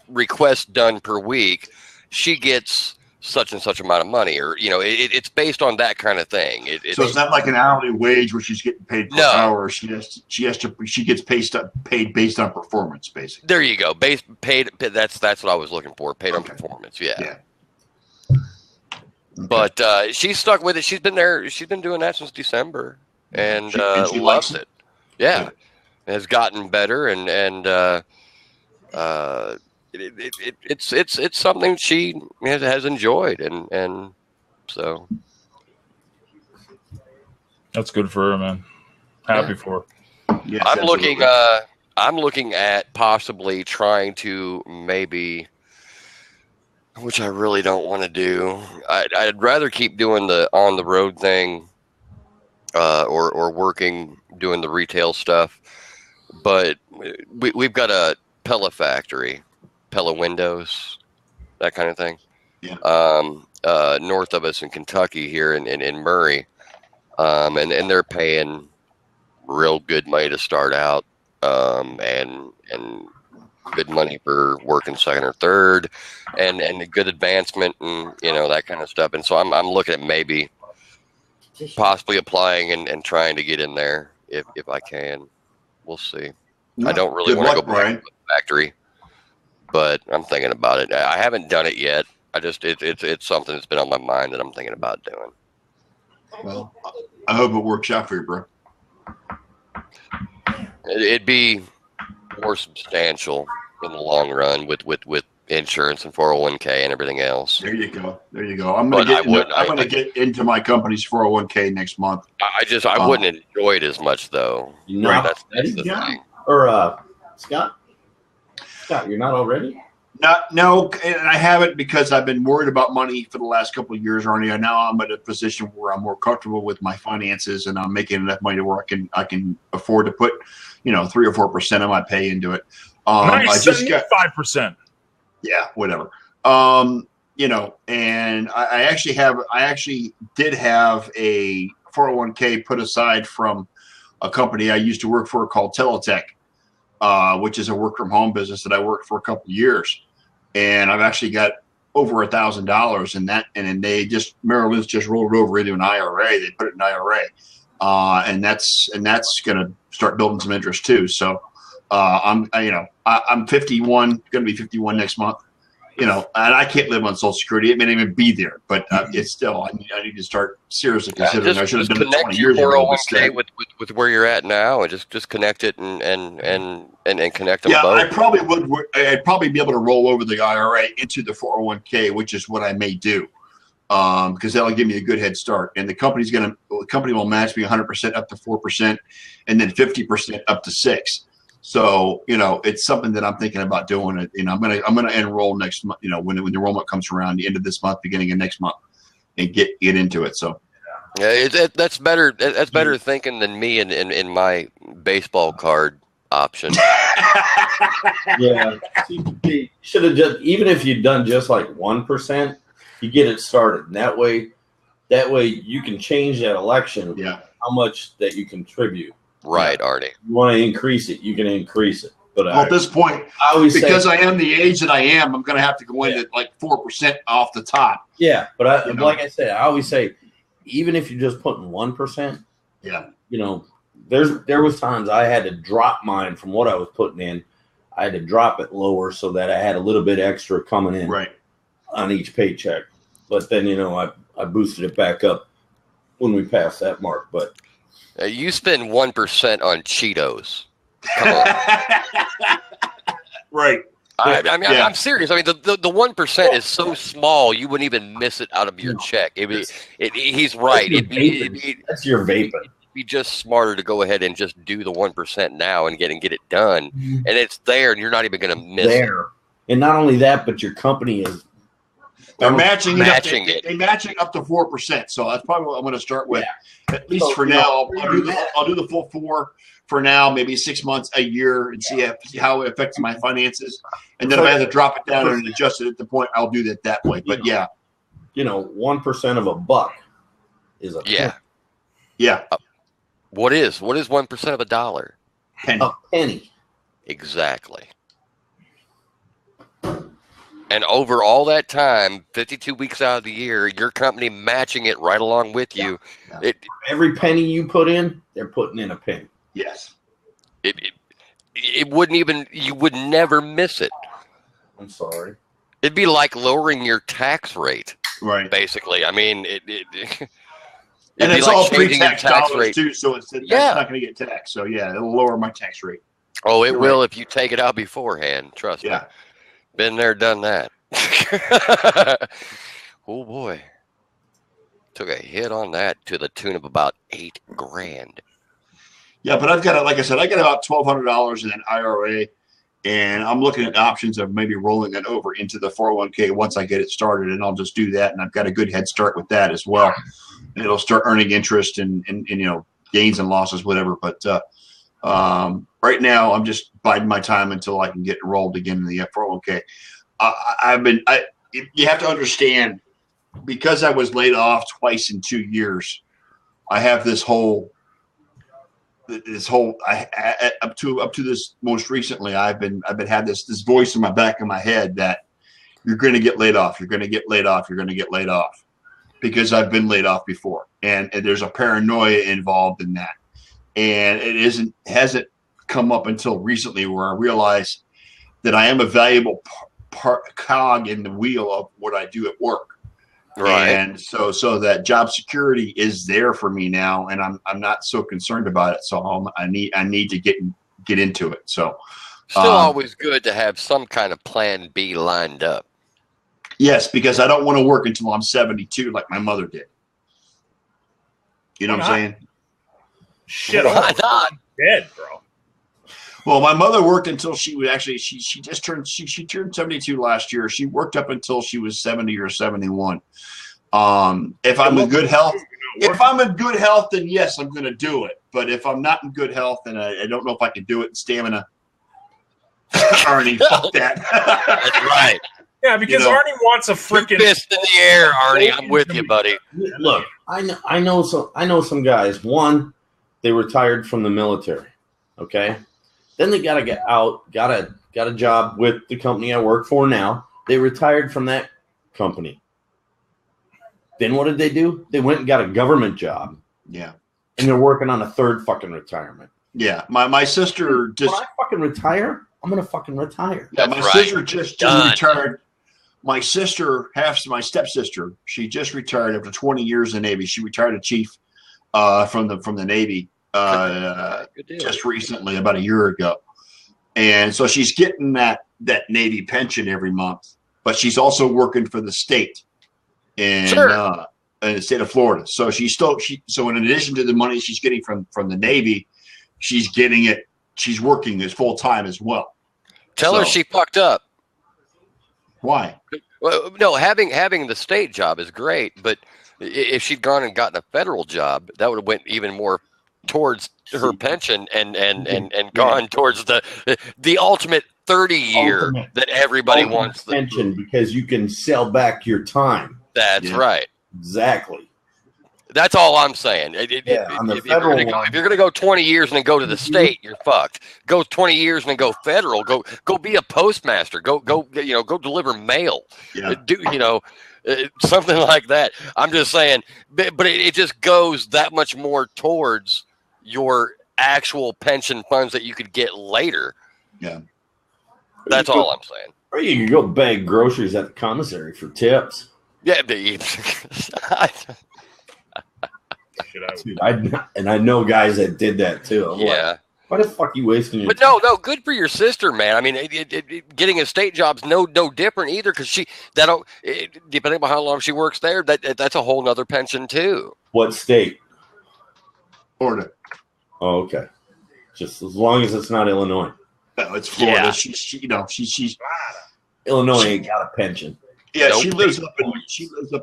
requests done per week, she gets such and such amount of money, or it's based on that kind of thing. So it's not like an hourly wage where she's getting paid per hour. She gets paid based on performance, basically. There you go. Paid. That's what I was looking for. Paid on performance. Yeah. But she's stuck with it. She's been there. She's been doing that since December, and she loves it. Yeah, has gotten better, and it's something she has enjoyed, and so that's good for her, man. Happy for her. Yes, I'm looking at possibly trying to maybe, which I really don't want to do. I'd rather keep doing the on the road thing, or working doing the retail stuff. But we've got a Pella factory, Pella windows, that kind of thing. Yeah. North of us in Kentucky here in Murray, and they're paying real good money to start out, and good money for working second or third, and a good advancement, and that kind of stuff. And so I'm looking at maybe possibly applying and trying to get in there if I can. We'll see. I don't really want to go back to the factory, but I'm thinking about it. I haven't done it yet. It's something that's been on my mind that I'm thinking about doing. Well, I hope it works out for you, bro. It'd be more substantial in the long run with insurance and 401k and everything else. There you go. I'm gonna get into my company's 401k next month. I wouldn't enjoy it as much though. That's the thing. Or Scott, you're not already? No, and I haven't because I've been worried about money for the last couple of years, Arnie. Now I'm at a position where I'm more comfortable with my finances, and I'm making enough money to where I can afford to put 3 or 4% of my pay into it. I just got 5%. Yeah, whatever. And I actually did have a 401k put aside from a company I used to work for called Teletech, which is a work from home business that I worked for a couple of years. And I've actually got over $1,000 in that. And then Merrill Lynch just rolled it over into an IRA. They put it in IRA. And that's going to start building some interest too. So, I'm 51, going to be 51 next month, and I can't live on Social Security. It may not even be there, but it's still, I need to start seriously considering. I should have done it 20 years ago. Connect your 401k with where you're at now, and just connect it and connect them both. I'd probably be able to roll over the IRA into the 401k, which is what I may do. Because that'll give me a good head start, and the company will match me 100% up to 4%, and then 50% up to 6%. So it's something that I'm thinking about doing. I'm gonna enroll next month. When the enrollment comes around, the end of this month, beginning of next month, and get into it. So that's better. That's better thinking than me in my baseball card option. Yeah, you should have just, even if you'd done just like 1%. You get it started. And that way you can change that election. Yeah. How much that you contribute. Right, Arnie. You want to increase it, you can increase it. But at this point, I am the age that I am, I'm going to have to go in at like 4% off the top. Yeah, but like I said, I always say, even if you're just putting 1%, there was times I had to drop mine from what I was putting in. I had to drop it lower so that I had a little bit extra coming in on each paycheck. But then, I boosted it back up when we passed that mark. But you spend 1% on Cheetos. Come on. Right. I'm serious. I mean, the 1% is so small you wouldn't even miss it out of your check. He's right. That's your vaping. It'd be just smarter to go ahead and just do the 1% now and get it done. Mm-hmm. And it's there, and you're not even going to miss it. And not only that, but your company is. They're matching it. They're matching up to 4%. So that's probably what I'm going to start with. Yeah. At least for now, I'll do the full 4 for now, maybe 6 months, a year, and see how it affects my finances. And then if I have to drop it down and adjust it at the point, I'll do that way. But 1% of a buck is a Yeah. Yeah. What is 1% of a dollar? Penny. A penny. Exactly. And over all that time, 52 weeks out of the year, your company matching it right along with you. Yeah. Every penny you put in, they're putting in a penny. Yes. It wouldn't even, you would never miss it. I'm sorry. It'd be like lowering your tax rate, Right. basically. I mean, And it's like all changing your pre-tax tax dollars rate. too, so that's Yeah. not going to get taxed. So yeah, it'll lower my tax rate. Oh, it You're will right. if you take it out beforehand. Trust me. Yeah. Been there, done that. Oh boy. Took a hit on that to the tune of about $8,000. Yeah, but I've got, like I said, I got about $1,200 in an IRA, and I'm looking at options of maybe rolling that over into the 401k once I get it started, and I'll just do that. And I've got a good head start with that as well. And it'll start earning interest and gains and losses, whatever. But right now, I'm just biding my time until I can get enrolled again in the 401k. You have to understand, because I was laid off twice in 2 years, I have this whole up to this most recently, I've been had this voice in my back of my head that you're going to get laid off. You're going to get laid off. You're going to get laid off, because I've been laid off before, and there's a paranoia involved in that. And it hasn't come up until recently where I realized that I am a valuable cog in the wheel of what I do at work. Right. And so that job security is there for me now, and I'm not so concerned about it. So I need to get into it. So Still always good to have some kind of plan B lined up. Yes, because I don't want to work until I'm 72 like my mother did. You know what I'm saying? Shit, Why not? Dead, bro. Well, my mother worked until she was actually she turned 72 last year. She worked up until she was 70 or 71. If I'm in good health, then yes, I'm going to do it. But if I'm not in good health, then I don't know if I can do it in stamina. Arnie, fuck that. That's right. Yeah, because Arnie wants a freaking fist in the air, Arnie. I'm with you, buddy. Look, I know some guys. One, they retired from the military. Okay, then they gotta get out. Got a job with the company I work for now. They retired from that company. Then what did they do? They went and got a government job. Yeah, and they're working on a third fucking retirement. Yeah, my sister just. When I fucking retire, I'm gonna fucking retire. Yeah, my sister just retired. My sister, my stepsister, she just retired after 20 years in the Navy. She retired a chief from the Navy just recently, about a year ago. And so she's getting that Navy pension every month, but she's also working for the state in the state of Florida. So so in addition to the money she's getting from the Navy, she's working as full time as well. Tell her she fucked up. Why? Well, no, having the state job is great, but if she'd gone and gotten a federal job, that would have went even more towards her pension and gone towards the ultimate 30-year that everybody wants. Pension, because you can sell back your time. That's right. Exactly. That's all I'm saying. If you're gonna go 20 years and then go to the state, you're fucked. Go 20 years and then go federal. Go be a postmaster. Go deliver mail. Yeah. Something like that. I'm just saying, but it just goes that much more towards your actual pension funds that you could get later. Yeah. That's all I'm saying. Or you can go bag groceries at the commissary for tips. Yeah. Dude, I know guys that did that too. I'm like, why the fuck are you wasting your time? No, good for your sister, man. I mean, getting a state job's no different either, because depending on how long she works there, that's a whole nother pension too. What state? Florida. Oh, okay. Just as long as it's not Illinois. No, it's Florida. Yeah. She's Illinois ain't got a pension. Yeah, she lives up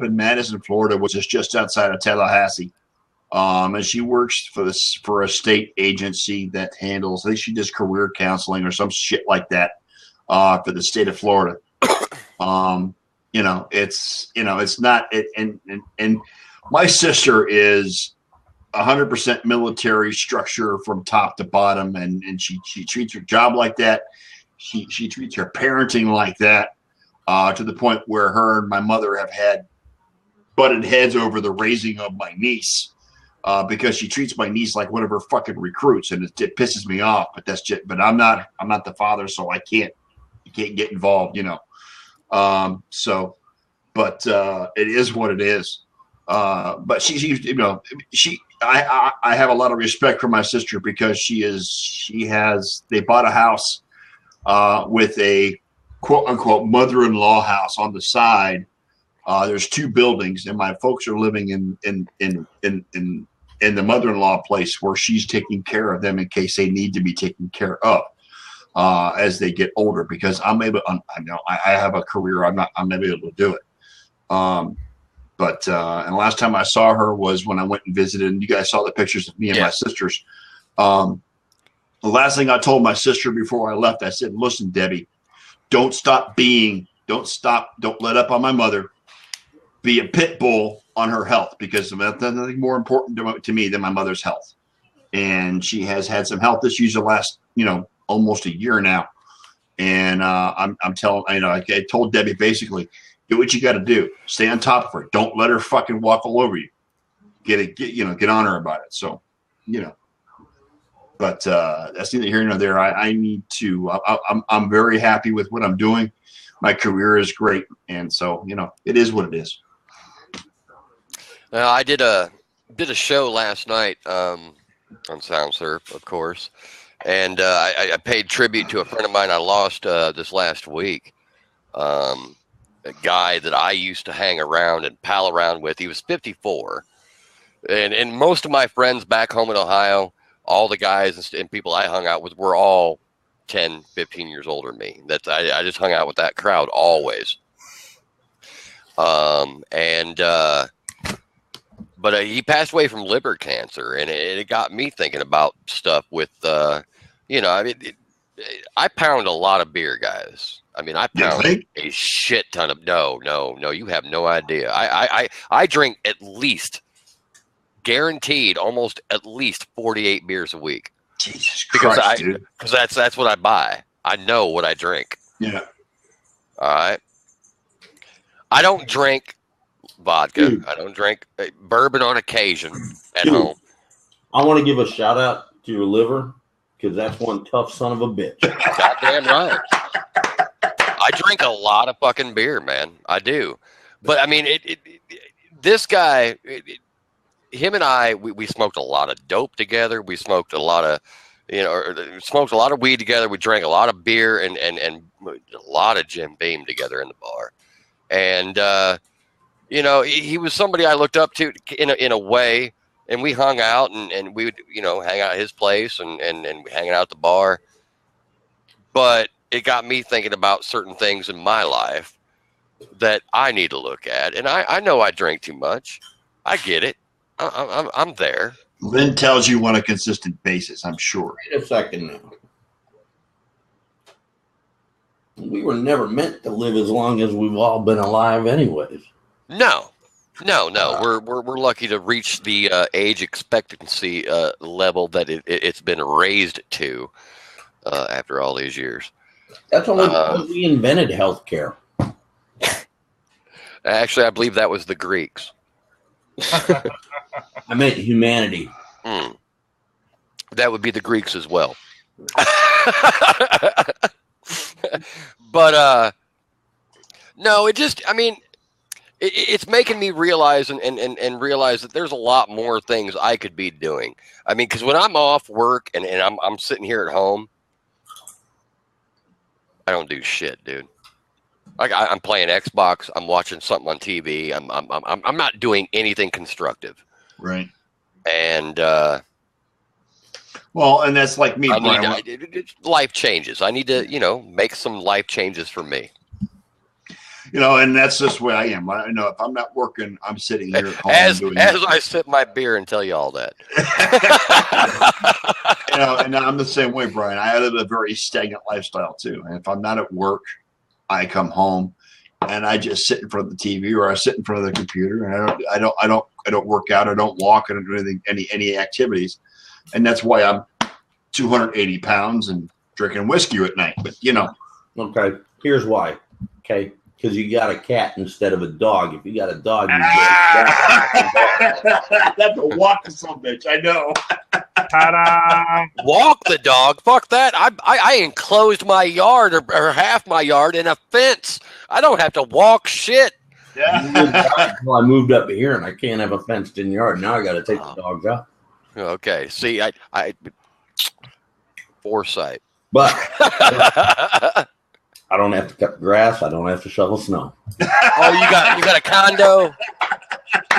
in Madison, Florida, which is just outside of Tallahassee. And she works for a state agency that handles, I think she does career counseling or some shit like that, for the state of Florida. it's not it, and my sister is 100% military structure from top to bottom, and she treats her job like that. She treats her parenting like that, to the point where her and my mother have had butted heads over the raising of my niece, because she treats my niece like one of her fucking recruits, and it pisses me off. But that's just. But I'm not the father, so I can't get involved, So, but it is what it is. But I have a lot of respect for my sister because they bought a house with a quote unquote mother-in-law house on the side. There's 2 buildings, and my folks are living in the mother-in-law place where she's taking care of them in case they need to be taken care of as they get older. Because I have a career, I'm never able to do it. But the last time I saw her was when I went and visited, and you guys saw the pictures of me and my sisters. The last thing I told my sister before I left, I said, listen, Debbie, don't let up on my mother. Be a pit bull on her health, because there's nothing more important to me than my mother's health. And she has had some health issues the last, almost a year now. And I told Debbie basically, do what you got to do. Stay on top of her. Don't let her fucking walk all over you. Get on her about it. So, but that's neither here nor there. I need to. I'm very happy with what I'm doing. My career is great, and so it is what it is. I did a show last night on SoundSurf, of course, and I paid tribute to a friend of mine I lost this last week. A guy that I used to hang around and pal around with. He was 54. And most of my friends back home in Ohio, all the guys and people I hung out with were all 10, 15 years older than me. I just hung out with that crowd always. But he passed away from liver cancer, and it got me thinking about stuff with, I pound a lot of beer, guys. I pound a shit ton of no. You have no idea. I drink at least, guaranteed, almost at least 48 beers a week. Jesus Christ, dude. Because that's what I buy. I know what I drink. Yeah. All right. I don't drink vodka. Dude. I don't drink bourbon on occasion at home. I want to give a shout out to your liver, because that's one tough son of a bitch. Goddamn right. I drink a lot of fucking beer, man. I do. But this guy, him and I, we smoked a lot of dope together. We smoked a lot of, smoked a lot of weed together. We drank a lot of beer and a lot of Jim Beam together in the bar. And, he was somebody I looked up to in a way, and we hung out and we would, hang out at his place and hanging out at the bar. But it got me thinking about certain things in my life that I need to look at. And I know I drink too much. I get it. I'm there. Lynn tells you on a consistent basis, I'm sure. Wait a second now. We were never meant to live as long as we've all been alive anyways. No. We're lucky to reach the age expectancy level that it's been raised to after all these years. That's only because we invented healthcare. Actually, I believe that was the Greeks. I meant humanity. That would be the Greeks as well. But no, it's making me realize and realize that there's a lot more things I could be doing. Because when I'm off work and I'm sitting here at home, I don't do shit, dude. I'm playing Xbox. I'm watching something on TV. I'm not doing anything constructive. Right. And and that's like me. Life changes. I need to make some life changes for me. And that's just the way I am. I know if I'm not working, I'm sitting here at home. As I sip my beer and tell you all that. And I'm the same way, Brian. I live a very stagnant lifestyle too. And if I'm not at work, I come home and I just sit in front of the TV or I sit in front of the computer, and I don't work out, I don't walk, I don't do anything, any activities, and that's why I'm 280 pounds and drinking whiskey at night. But okay, here's why. Okay, because you got a cat instead of a dog. If you got a dog, you that's a walk to some bitch. I know. Ta-da! Walk the dog? Fuck that. I enclosed my yard or half my yard in a fence. I don't have to walk shit. Yeah. Well, I moved up here and I can't have a fenced-in yard. Now I got to take the dogs out. Okay. See, I foresight. But I don't have to cut grass. I don't have to shovel snow. Oh, you got a condo?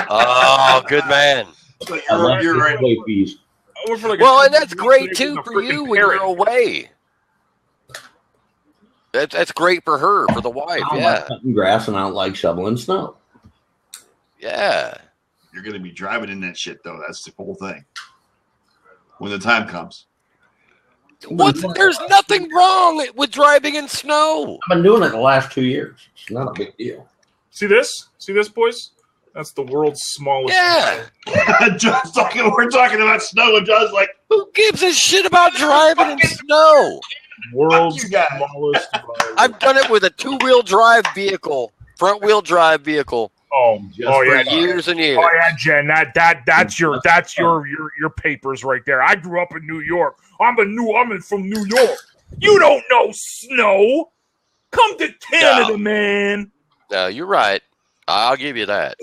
Oh, good man. You're right. Well, and that's great too for you when you're away. That's great for her, for the wife. I don't like cutting grass, and I don't like shoveling snow. Yeah. You're going to be driving in that shit, though. That's the whole thing. When the time comes. There's nothing wrong with driving in snow. I've been doing it the last 2 years. It's not a big deal. See this, boys? That's the world's smallest. Yeah. We're talking about snow, and John's like, who gives a shit about driving in snow? World's smallest. I've done it with a two-wheel drive vehicle, front-wheel drive vehicle. For years and years. Oh yeah, Jen, that's your papers right there. I grew up in New York. I'm from New York. You don't know snow. Come to Canada, man. No, you're right. I'll give you that.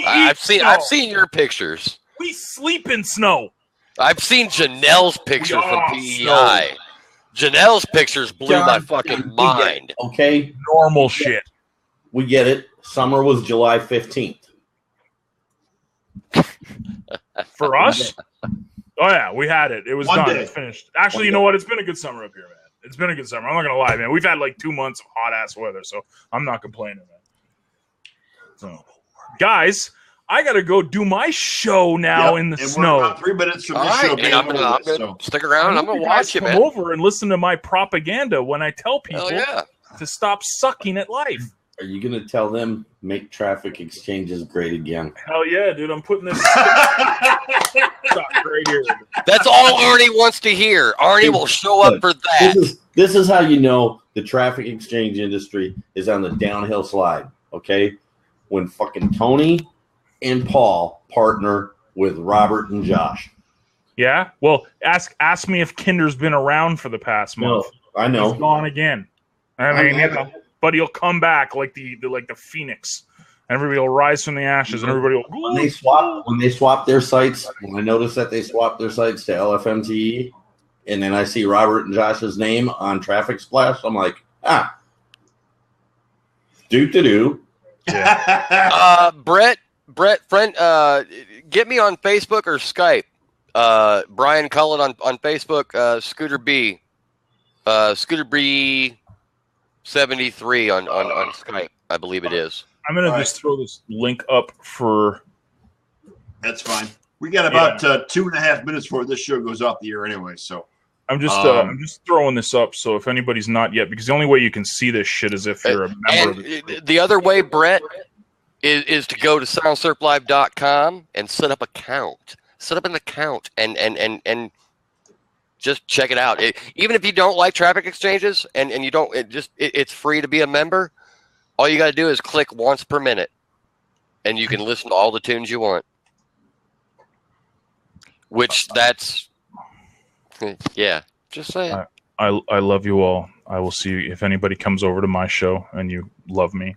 I've seen your pictures. We sleep in snow. I've seen Janelle's pictures from PEI. Janelle's pictures blew my fucking mind. Okay, normal shit. We get it. Summer was July 15th. For us? Oh yeah, we had it. It was done. It's finished. Actually, you know what? It's been a good summer up here, man. It's been a good summer. I'm not gonna lie, man. We've had like 2 months of hot ass weather, so I'm not complaining, man. So, guys, I gotta go do my show now in the snow. We're about 3 minutes from the show. And I'm gonna stick around. I'm gonna watch you, man. Come over and listen to my propaganda when I tell people to stop sucking at life. Are you going to tell them make traffic exchanges great again? Hell yeah, dude. I'm putting this right here. That's all Arnie wants to hear. Arnie will show up for that. This is how you know the traffic exchange industry is on the downhill slide, okay? When fucking Tony and Paul partner with Robert and Josh. Yeah? Well, ask me if Kinder's been around for the past month. No, I know. He's gone again. I mean, but he'll come back like the phoenix. Everybody will rise from the ashes, and everybody will. When they swap their sites, when I notice that they swap their sites to LFMTE, and then I see Robert and Josh's name on Traffic Splash, I'm like, do. Yeah. Brett, friend, get me on Facebook or Skype. Brian Cullen on Facebook. Scooter B 73 on Skype, I believe it is. I'm gonna just throw this link up for. That's fine. We got about 2.5 minutes before this show goes off the air anyway. So I'm just throwing this up. So if anybody's not yet, because the only way you can see this shit is if you're a member of the. The other way, Brett, is to go to soundsurflive.com and set up account. Set up an account and just check it out. Even if you don't like traffic exchanges and you don't, it's free to be a member. All you got to do is click once per minute, and you can listen to all the tunes you want. Which that's, yeah. Just saying. I love you all. I will see you if anybody comes over to my show and you love me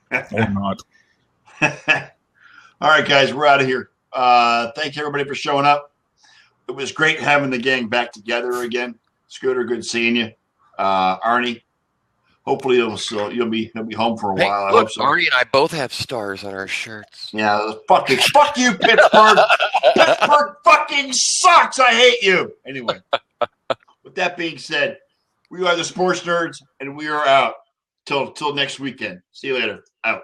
or not. All right, guys, we're out of here. Thank you everybody for showing up. It was great having the gang back together again. Scooter, good seeing you. Arnie, hopefully you'll be home for a while. I hope so. Arnie and I both have stars on our shirts. Yeah, fuck you, Pittsburgh. Pittsburgh fucking sucks. I hate you. Anyway, with that being said, we are the Sports Nerds, and we are out till next weekend. See you later. Out.